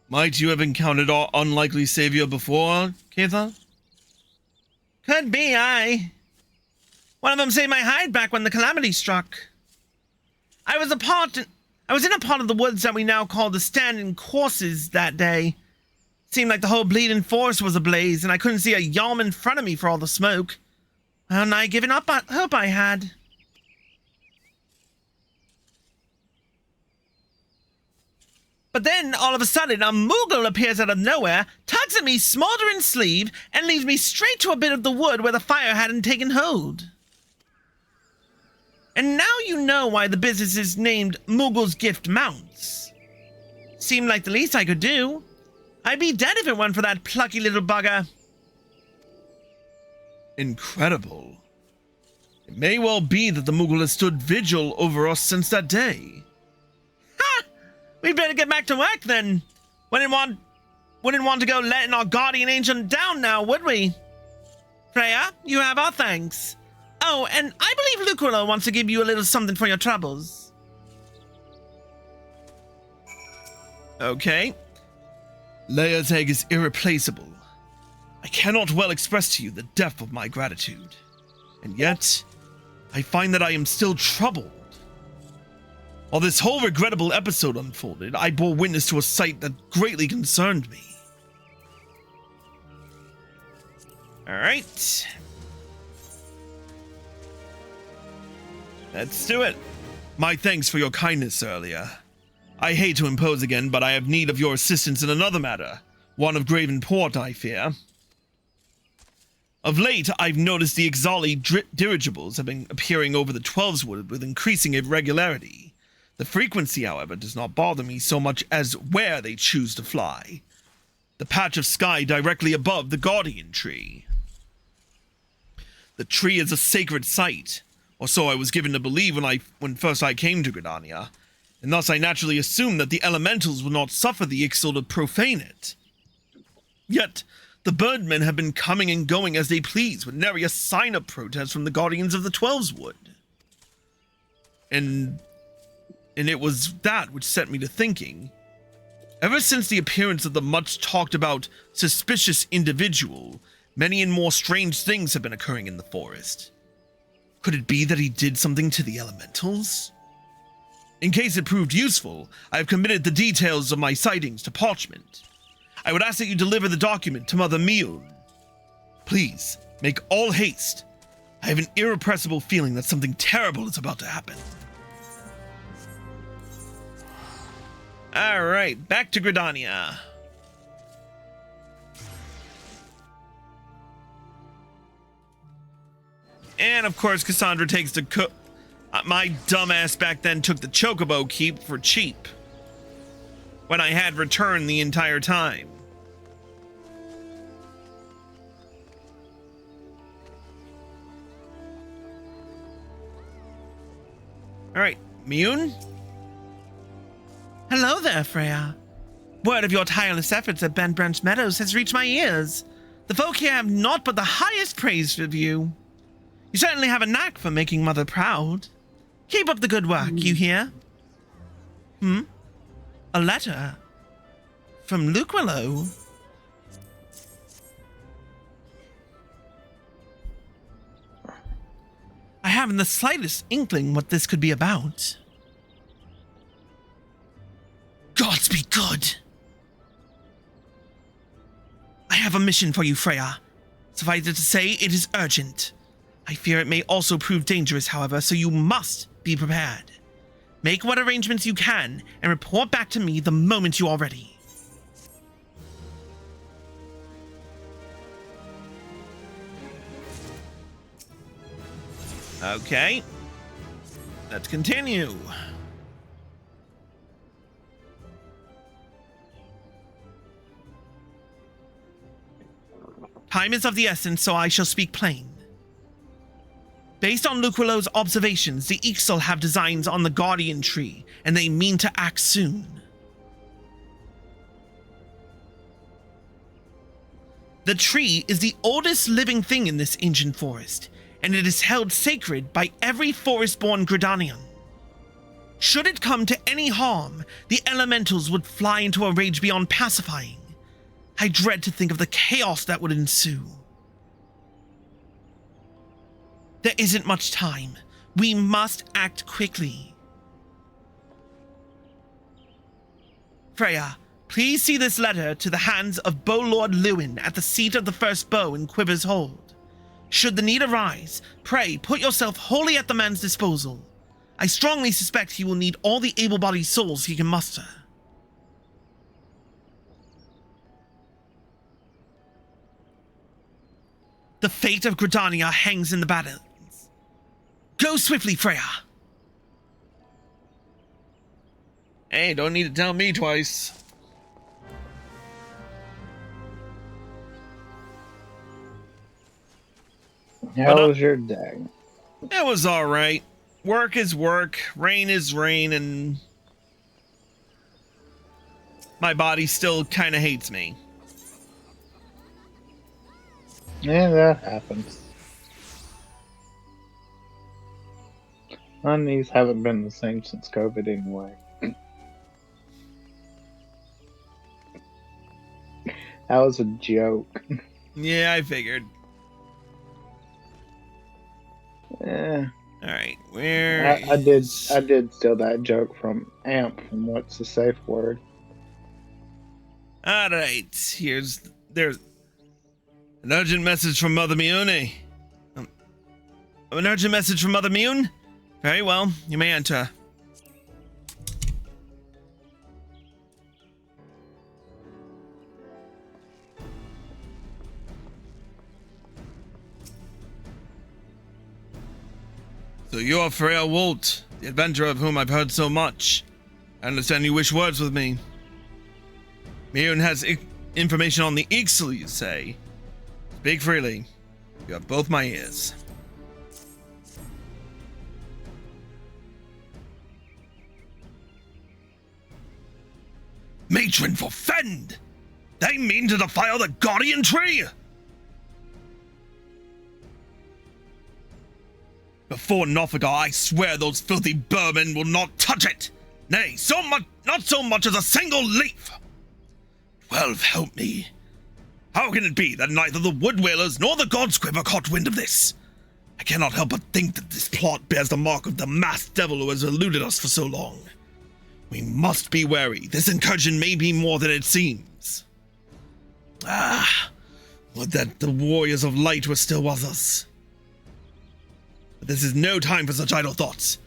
Might you have encountered our unlikely savior before, Keitha? Could be, aye. One of them saved my hide back when the calamity struck. I was in a part of the woods that we now call the Standing Courses that day. Seemed like the whole bleeding forest was ablaze, and I couldn't see a yalm in front of me for all the smoke. Well, nigh giving up hope I had. But then, all of a sudden, a Moogle appears out of nowhere, tugs at me smoldering sleeve, and leads me straight to a bit of the wood where the fire hadn't taken hold. And now you know why the business is named Moogle's Gift Mounts. Seemed like the least I could do. I'd be dead if it weren't for that plucky little bugger. Incredible. It may well be that the Moogle has stood vigil over us since that day. Ha! We'd better get back to work then. Wouldn't want to go letting our guardian angel down now, would we? Freya, you have our thanks. Oh, and I believe Lucolo wants to give you a little something for your troubles. Okay. Leia's egg is irreplaceable. I cannot well express to you the depth of my gratitude. And yet, I find that I am still troubled. While this whole regrettable episode unfolded, I bore witness to a sight that greatly concerned me. Alright. Let's do it. My thanks for your kindness earlier. I hate to impose again, but I have need of your assistance in another matter. One of grave import, I fear. Of late, I've noticed the Ixali dirigibles have been appearing over the Twelveswood with increasing irregularity. The frequency, however, does not bother me so much as where they choose to fly. The patch of sky directly above the Guardian Tree. The tree is a sacred site, or so I was given to believe when first I came to Gridania, and thus I naturally assumed that the elementals would not suffer the Ixal to profane it. Yet, the birdmen have been coming and going as they please, with nary a sign of protest from the guardians of the Twelveswood. And it was that which set me to thinking. Ever since the appearance of the much-talked-about suspicious individual, many and more strange things have been occurring in the forest. Could it be that he did something to the elementals? In case it proved useful, I have committed the details of my sightings to parchment. I would ask that you deliver the document to Mother Mioun. Please, make all haste. I have an irrepressible feeling that something terrible is about to happen. Alright, back to Gridania. And of course, Cassandra takes the my dumbass back then took the Chocobo keep for cheap. When I had returned the entire time. Alright, Mioun? Hello there, Freya. Word of your tireless efforts at Bent Branch Meadows has reached my ears. The folk here have naught but the highest praise of you. You certainly have a knack for making Mother proud. Keep up the good work, you hear? A letter? From Lucolo? I haven't the slightest inkling what this could be about. Gods be good! I have a mission for you, Freya. Suffice it to say, it is urgent. I fear it may also prove dangerous, however, so you must be prepared. Make what arrangements you can, and report back to me the moment you are ready. Okay. Let's continue. Time is of the essence, so I shall speak plain. Based on Lucolo's observations, the Ixal have designs on the Guardian Tree, and they mean to act soon. The tree is the oldest living thing in this ancient forest, and it is held sacred by every forest-born Gridanian. Should it come to any harm, the elementals would fly into a rage beyond pacifying. I dread to think of the chaos that would ensue. There isn't much time. We must act quickly. Freya, please see this letter to the hands of Bow Lord Lewin at the seat of the first bow in Quiver's Hold. Should the need arise, pray put yourself wholly at the man's disposal. I strongly suspect he will need all the able-bodied souls he can muster. The fate of Gridania hangs in the balance. Go swiftly, Freya! Hey, don't need to tell me twice. How was your day? It was alright. Work is work, rain is rain, and my body still kind of hates me. Yeah, that happens. My knees haven't been the same since COVID anyway. That was a joke. Yeah, I figured. Yeah. Alright, where I did steal that joke from Amp from What's the Safe Word. Alright, there's an urgent message from Mother Mione. An urgent message from Mother Mione? Very well, you may enter. So you're Freya Wolt, the adventurer of whom I've heard so much. I understand you wish words with me. Mione has information on the Ixal, you say? Speak freely. You have both my ears. Matron for Fend! They mean to defile the Guardian Tree! Before Nothagar, I swear those filthy vermin will not touch it! Nay, not so much as a single leaf! 12, help me. How can it be that neither the Wood Whalers nor the Godsquiver caught wind of this? I cannot help but think that this plot bears the mark of the masked devil who has eluded us for so long. We must be wary. This incursion may be more than it seems. Would that the warriors of light were still with us. But this is no time for such idle thoughts.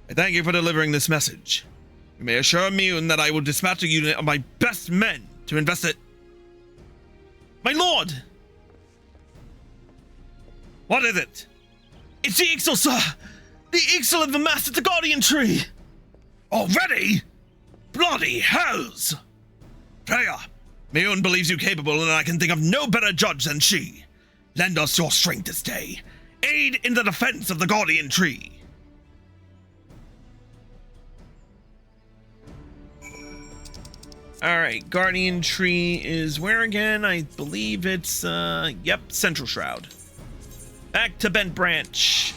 I thank you for delivering this message. You may assure Mione that I will dispatch a unit of my best men to investigate. My lord! What is it? It's the Ixal, sir! The Ixal have amassed the Guardian Tree! Already? Bloody hells! Freya, Mione believes you capable, and I can think of no better judge than she. Lend us your strength this day. Aid in the defense of the Guardian Tree. Alright, Guardian Tree is where again? I believe it's, yep, Central Shroud. Back to Bent Branch.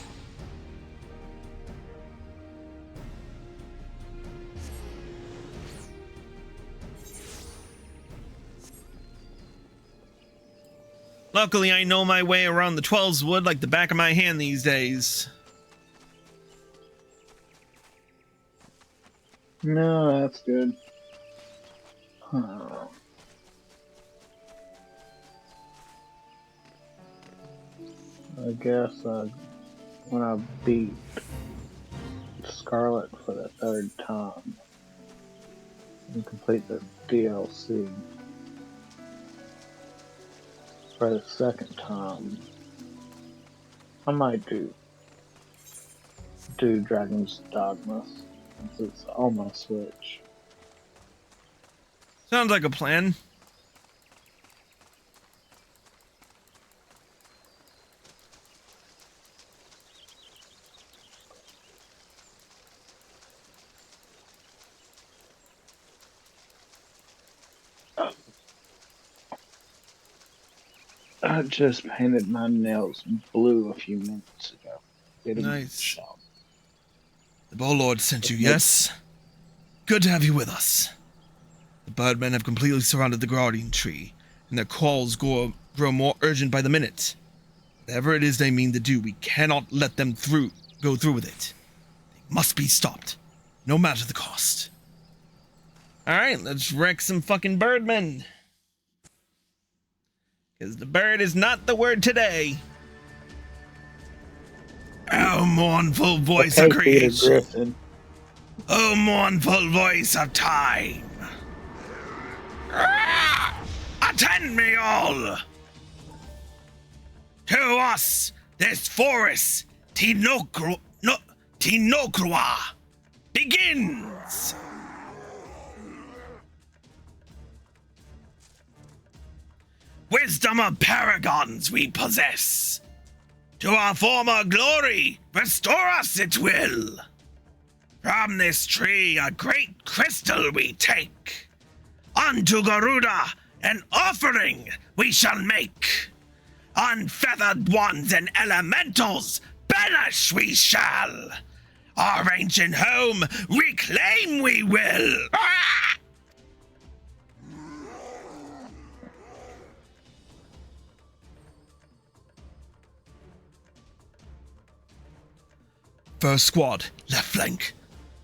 Luckily, I know my way around the 12's Wood like the back of my hand these days. No, that's good. I guess when I beat Scarlet for the third time and complete the DLC for the second time, I might do Dragon's Dogma since it's on my Switch. Sounds like a plan. I just painted my nails blue a few minutes ago. Nice. The Bow Lord sent you, yes? Good to have you with us. The Birdmen have completely surrounded the Guardian Tree, and their calls grow more urgent by the minute. Whatever it is they mean to do, we cannot let them go through with it. They must be stopped, no matter the cost. Alright, let's wreck some fucking Birdmen. Because the bird is not the word today. Oh, mournful voice of creation. Oh, mournful voice of time. Attend me all! To us, this forest, Tinokrua, begins! Wisdom of paragons we possess. To our former glory, restore us it will. From this tree a great crystal we take. Unto Garuda an offering we shall make. Unfeathered ones and elementals banish we shall. Our ancient home reclaim we will. Ah! First squad, left flank.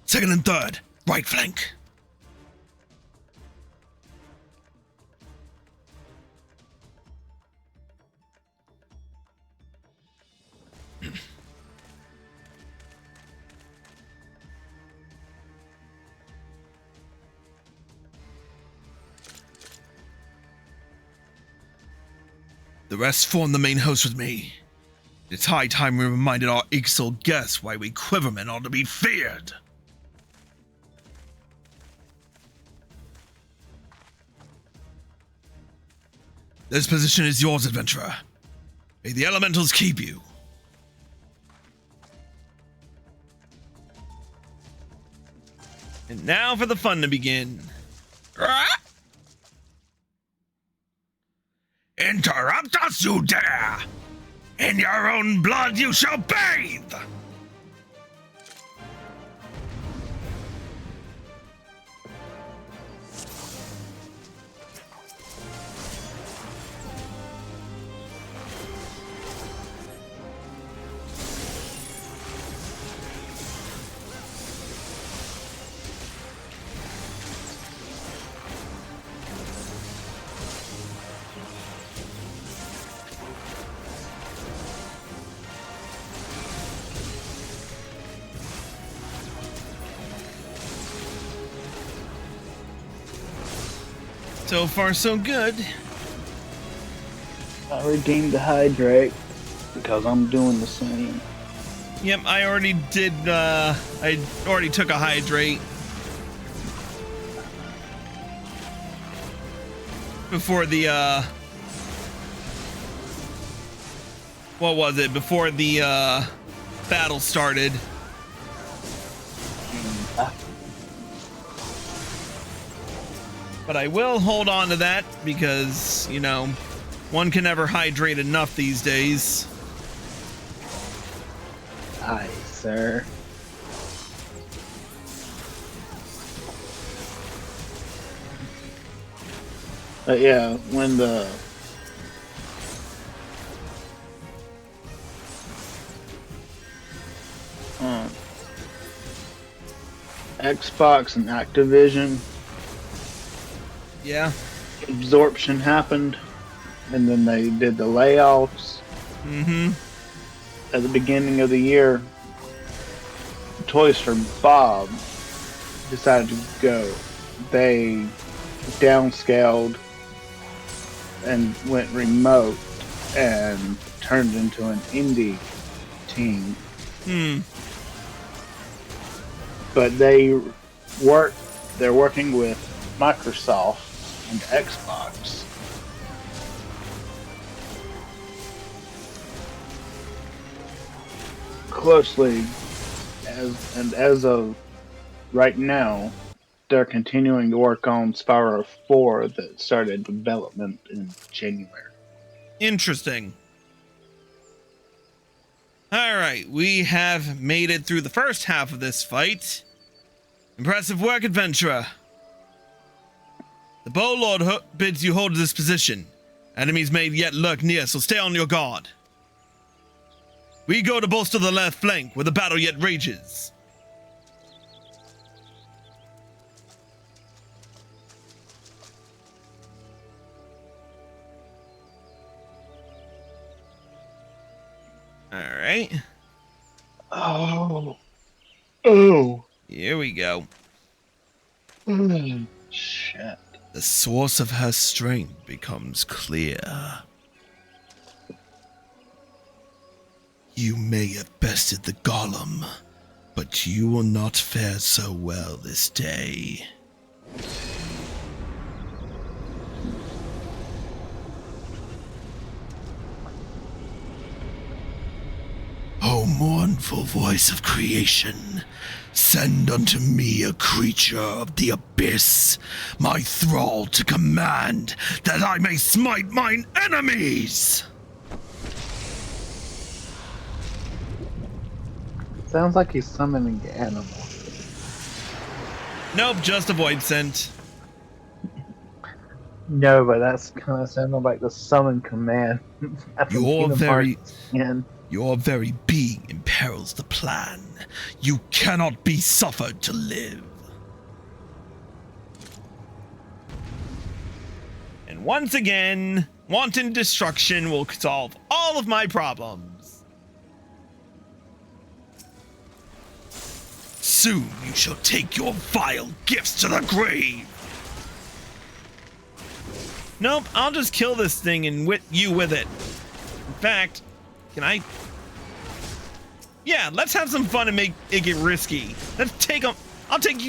Second and third, right flank. The rest form the main host with me. It's high time we reminded our Ixal guests why we Quivermen ought to be feared. This position is yours, adventurer. May the elementals keep you. And now for the fun to begin. Interrupt us, you dare! In your own blood you shall bathe! So far, so good. I redeemed the hydrate because I'm doing the same. Yep, I already did, I already took a hydrate. Before the, what was it? Before the, battle started. But I will hold on to that because, you know, one can never hydrate enough these days. Aye, sir. But yeah, when the Xbox and Activision Yeah. absorption happened, and then they did the layoffs. Mm-hmm. At the beginning of the year, Toys for Bob decided to go. They downscaled and went remote and turned into an indie team. But they're working with Microsoft and Xbox. Closely, as of right now, they're continuing to work on Spyro 4 that started development in January. Interesting. Alright, we have made it through the first half of this fight. Impressive work, adventurer. The Bow Lord bids you hold this position. Enemies may yet lurk near, so stay on your guard. We go to bolster the left flank, where the battle yet rages. Alright. Oh. Here we go. Shit. The source of her strength becomes clear. You may have bested the golem, but you will not fare so well this day. O mournful voice of creation, send unto me a creature of the abyss, my thrall to command, that I may smite mine enemies! Sounds like he's summoning animals. Nope, just a void scent. No, but that's kind of sounding like the summon command. Your very being imperils the plan. You cannot be suffered to live. And once again, wanton destruction will solve all of my problems. Soon you shall take your vile gifts to the grave. Nope, I'll just kill this thing and whip you with it. In fact, can I? Yeah, let's have some fun and make it get risky. Let's take them. I'll take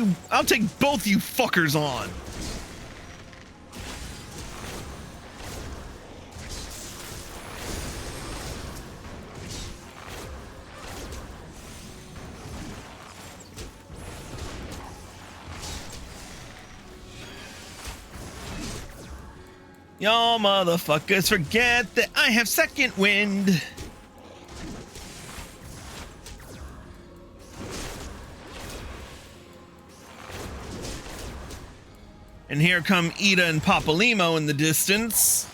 both you fuckers on. Y'all motherfuckers forget that I have second wind. And here come Ida and Papalimo in the distance.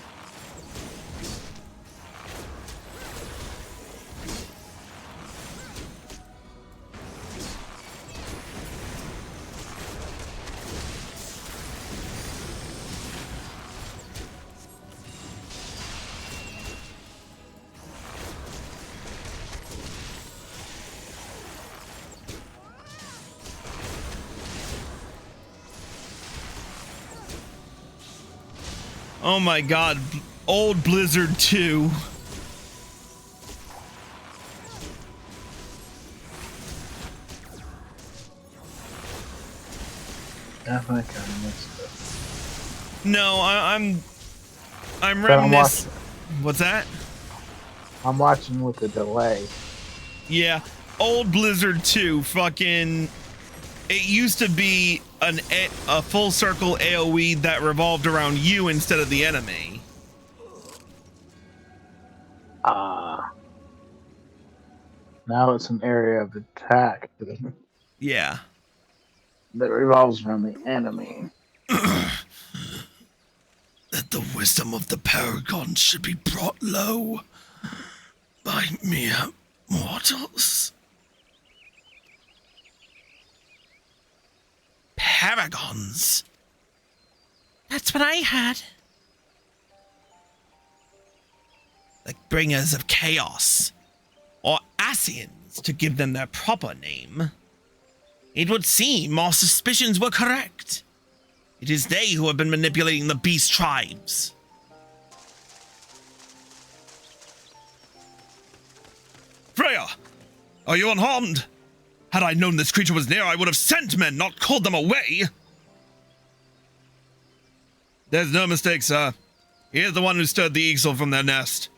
Oh my god, old Blizzard 2. I think I missed it. No, I'm But I'm reminiscing. watching. What's that? I'm watching with a delay. Yeah, old Blizzard 2, fucking... It used to be a full circle AoE that revolved around you instead of the enemy. Now it's an area of attack Yeah. that revolves around the enemy. That the wisdom of the Paragons should be brought low by mere mortals. Paragons. That's what I had. Like bringers of chaos. Or Asians, to give them their proper name. It would seem our suspicions were correct. It is they who have been manipulating the beast tribes. Freya, are you unharmed? Had I known this creature was near, I would have sent men, not called them away. There's no mistake, sir. He is the one who stirred the eagle from their nest.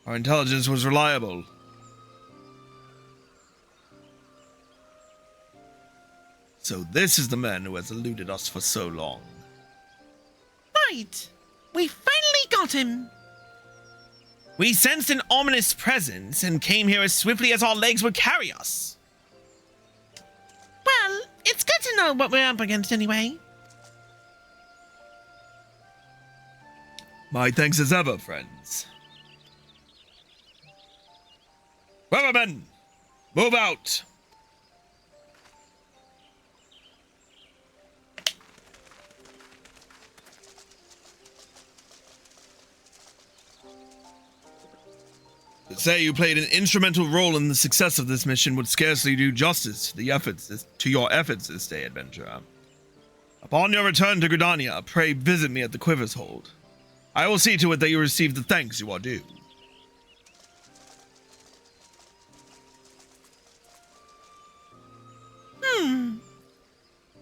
Our intelligence was reliable. So this is the man who has eluded us for so long. Right. We finally got him. We sensed an ominous presence and came here as swiftly as our legs would carry us. Well, it's good to know what we're up against anyway. My thanks as ever, friends. Weathermen, move out! To say you played an instrumental role in the success of this mission would scarcely do justice to your efforts this day, adventurer. Upon your return to Gridania, pray visit me at the Quiver's Hold. I will see to it that you receive the thanks you are due.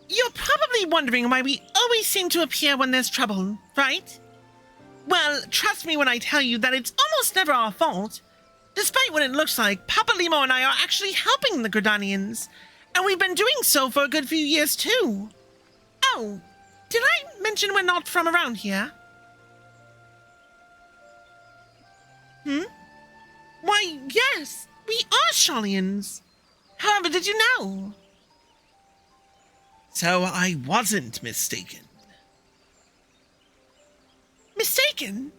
You're probably wondering why we always seem to appear when there's trouble, right? Well, trust me when I tell you that it's almost never our fault. Despite what it looks like, Papa Limo and I are actually helping the Gridanians, and we've been doing so for a good few years too. Oh, did I mention we're not from around here? Why, yes, we are Sholians. However, did you know? So I wasn't mistaken. Mistaken?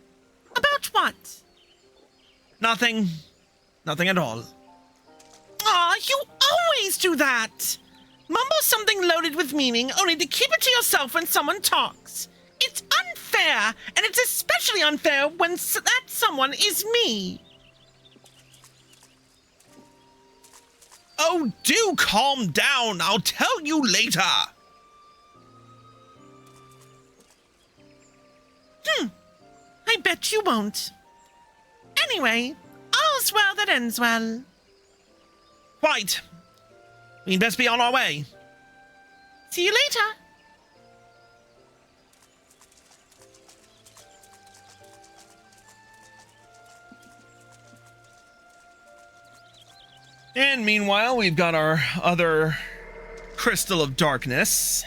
About what? Nothing. Nothing at all. Aw, you always do that! Mumble something loaded with meaning only to keep it to yourself when someone talks. It's unfair, and it's especially unfair when that someone is me. Oh, do calm down. I'll tell you later. I bet you won't. Anyway, all's well that ends well. Right. We'd best be on our way. See you later. And meanwhile, we've got our other Crystal of Darkness.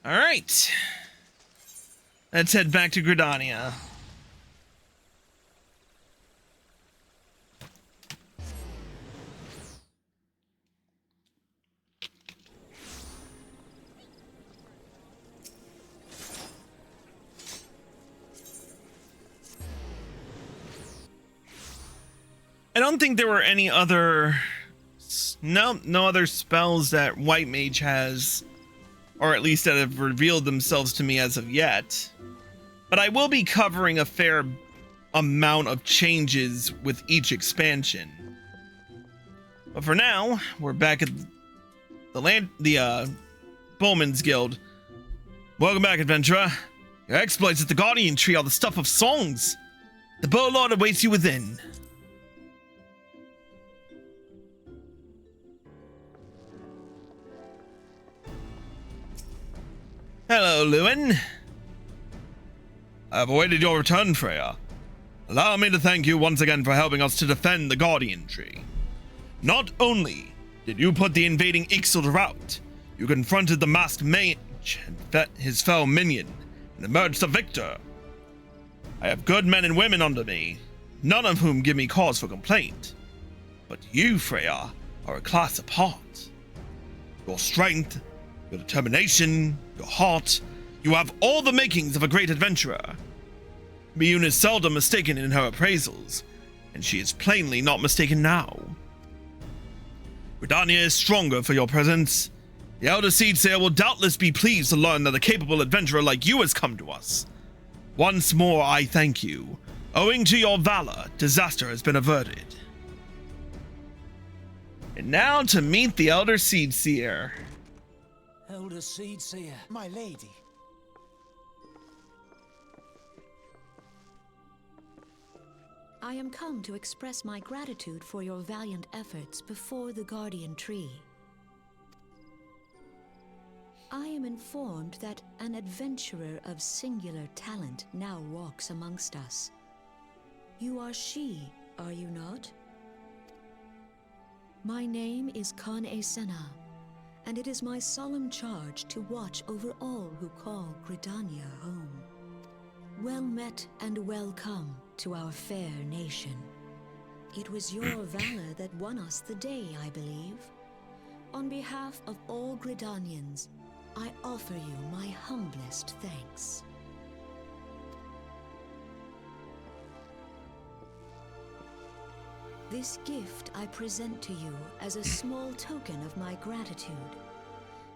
All right. Let's head back to Gridania. I don't think there were any other... No other spells that White Mage has, or at least that have revealed themselves to me as of yet. But I will be covering a fair amount of changes with each expansion. But for now, we're back at the Bowman's Guild. Welcome back, adventurer. Your exploits at the Guardian Tree are the stuff of songs. The Bow Lord awaits you within. Hello, Lewin. I have awaited your return, Freya. Allow me to thank you once again for helping us to defend the Guardian Tree. Not only did you put the invading Ixal to rout, you confronted the masked mage and his fellow minion, and emerged the victor. I have good men and women under me, none of whom give me cause for complaint. But you, Freya, are a class apart. Your strength, your determination, your heart, you have all the makings of a great adventurer. Miyun is seldom mistaken in her appraisals, and she is plainly not mistaken now. Gridania is stronger for your presence. The Elder Seedseer will doubtless be pleased to learn that a capable adventurer like you has come to us. Once more, I thank you. Owing to your valor, disaster has been averted. And now to meet the Elder Seedseer. Elder Seedseer, my lady. I am come to express my gratitude for your valiant efforts before the Guardian Tree. I am informed that an adventurer of singular talent now walks amongst us. You are she, are you not? My name is Kan-e Senna, and it is my solemn charge to watch over all who call Gridania home. Well met and welcome to our fair nation. It was your valor that won us the day, I believe. On behalf of all Gridanians, I offer you my humblest thanks. This gift I present to you as a small token of my gratitude.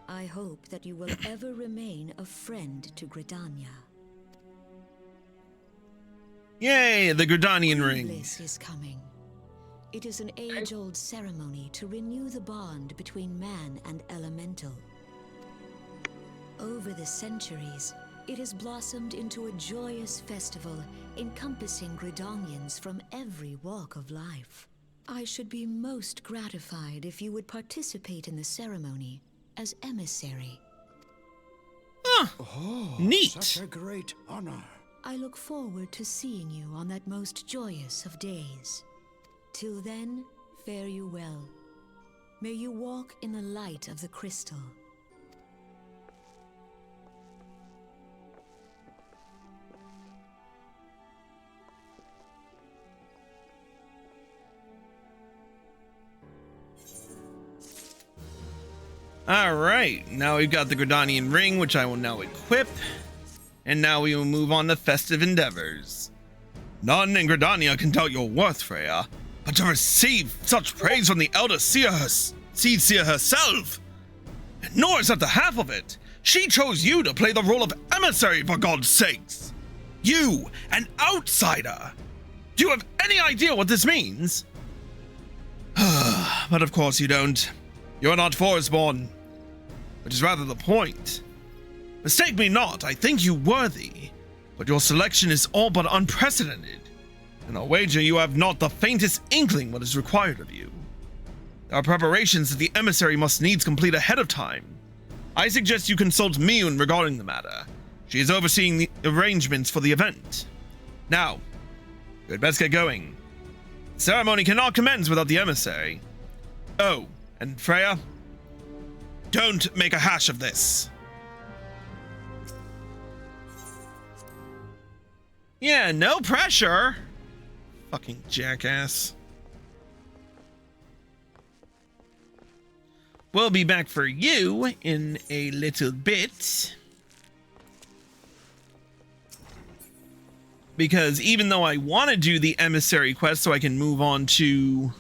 I hope that you will ever remain a friend to Gridania. Yay, the Gridanian ring. Bliss is coming. It is an age-old ceremony to renew the bond between man and elemental. Over the centuries, It has blossomed into a joyous festival encompassing Gridanians from every walk of life. I should be most gratified if you would participate in the ceremony as emissary. Neat. Such a great honor. I look forward to seeing you on that most joyous of days. Till then, fare you well. May you walk in the light of the crystal. Alright, now we've got the Gridanian ring, which I will now equip. And now we will move on to festive endeavors. None in Gridania can doubt your worth, Freya, but to receive such praise from the Elder Seer herself! Nor is that the half of it. She chose you to play the role of emissary, for God's sakes! You, an outsider! Do you have any idea what this means? But of course you don't. You're not Forestborn, which is rather the point. Mistake me not, I think you worthy, but your selection is all but unprecedented, and I'll wager you have not the faintest inkling what is required of you. There are preparations that the emissary must needs complete ahead of time. I suggest you consult Miyun regarding the matter. She is overseeing the arrangements for the event. Now, you had best get going. The ceremony cannot commence without the emissary. Oh, and Freya, don't make a hash of this. Yeah, no pressure. Fucking jackass. We'll be back for you in a little bit. Because even though I want to do the emissary quest so I can move on to...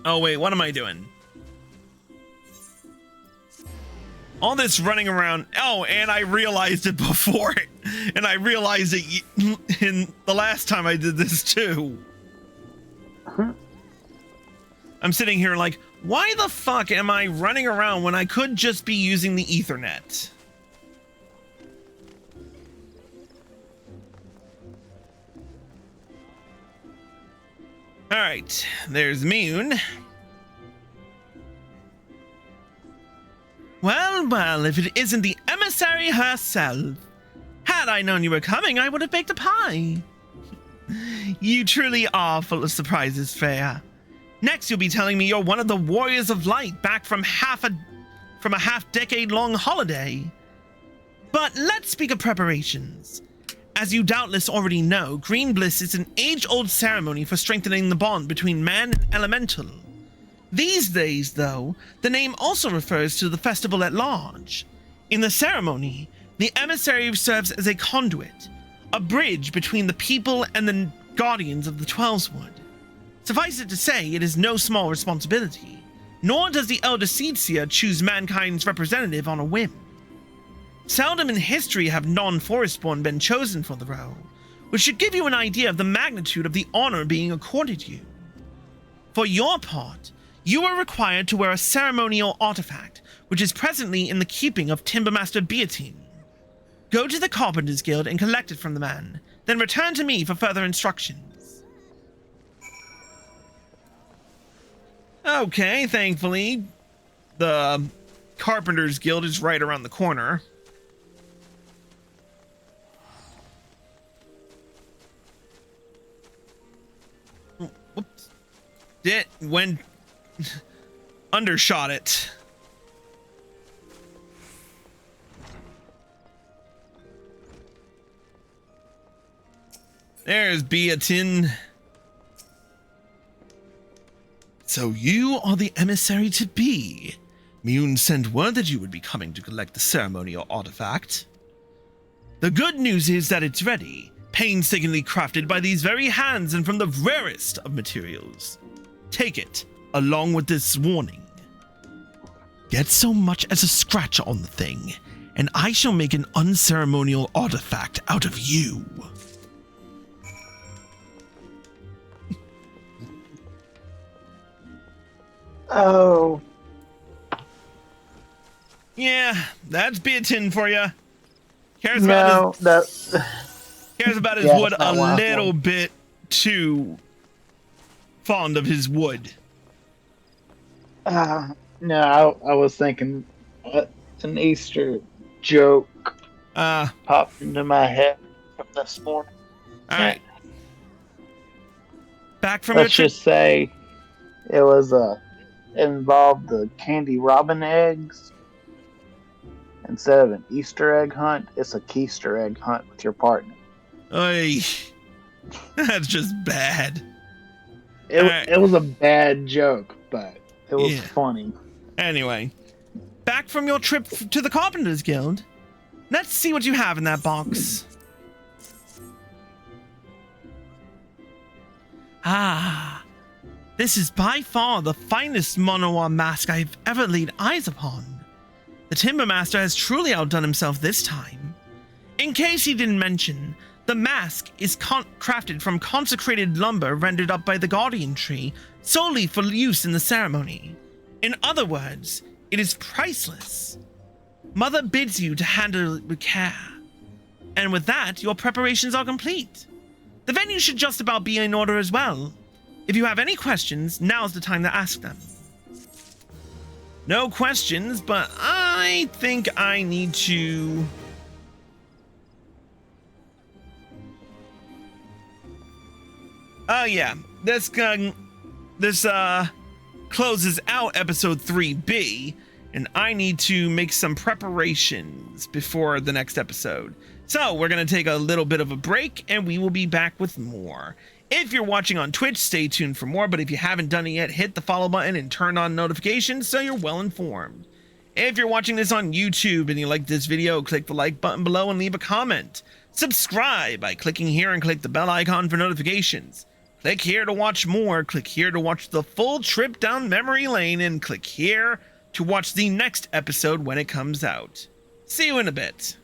Oh wait, what am I doing? All this running around. Oh, and I realized it before it. And I realized it in the last time I did this too. I'm sitting here like, why the fuck am I running around when I could just be using the Ethernet? Alright, there's Miyun. Well, if it isn't the emissary herself. Had I known you were coming, I would have baked a pie. You truly are full of surprises, Freya. Next, you'll be telling me you're one of the Warriors of Light back from a half-decade-long holiday. But let's speak of preparations. As you doubtless already know, Green Bliss is an age-old ceremony for strengthening the bond between man and elemental. These days, though, the name also refers to the festival at large. In the ceremony, the emissary serves as a conduit, a bridge between the people and the guardians of the Twelveswood. Suffice it to say, it is no small responsibility, nor does the Elder Seedseer choose mankind's representative on a whim. Seldom in history have non-Forestborn been chosen for the role, which should give you an idea of the magnitude of the honor being accorded you. For your part, you are required to wear a ceremonial artifact, which is presently in the keeping of Timbermaster Beatin. Go to the Carpenters Guild and collect it from the man, then return to me for further instructions. Okay, thankfully, the Carpenters Guild is right around the corner. Whoops. It went... undershot it. There's Beatin. So you are the emissary to be. Miyun sent word that you would be coming to collect the ceremonial artifact. The good news is that it's ready, painstakingly crafted by these very hands and from the rarest of materials. Take it, along with this warning. Get so much as a scratch on the thing, and I shall make an unceremonial artifact out of you. Oh. Yeah, that's Beatin for you. Cares No, about his, that. cares about his Yeah, wood that's a not what I little want. bit too fond of his wood. No, I was thinking an Easter joke Uh, popped into my head from this morning. all right. Back from your Let's trip. just say it was involved the candy robin eggs. Instead of an Easter egg hunt, it's a Keister egg hunt with your partner. Oy, that's just bad. It All right. it was a bad joke, but it was Yeah. funny. Anyway, back from your trip to the Carpenters Guild. Let's see what you have in that box. Ah, this is by far the finest Monoa mask I've ever laid eyes upon. The Timber Master has truly outdone himself this time. In case he didn't mention, the mask is crafted from consecrated lumber rendered up by the Guardian Tree solely for use in the ceremony. In other words, it is priceless. Mother bids you to handle it with care. And with that, your preparations are complete. The venue should just about be in order as well. If you have any questions, now's the time to ask them. No questions, but I think I need to... Oh yeah, this closes out episode 3B, and I need to make some preparations before the next episode. So we're gonna take a little bit of a break, and we will be back with more. If you're watching on Twitch, stay tuned for more, but if you haven't done it yet, hit the follow button and turn on notifications so you're well informed. If you're watching this on YouTube and you like this video, click the like button below and leave a comment. Subscribe by clicking here and click the bell icon for notifications. Click here to watch more, click here to watch the full trip down memory lane, and click here to watch the next episode when it comes out. See you in a bit.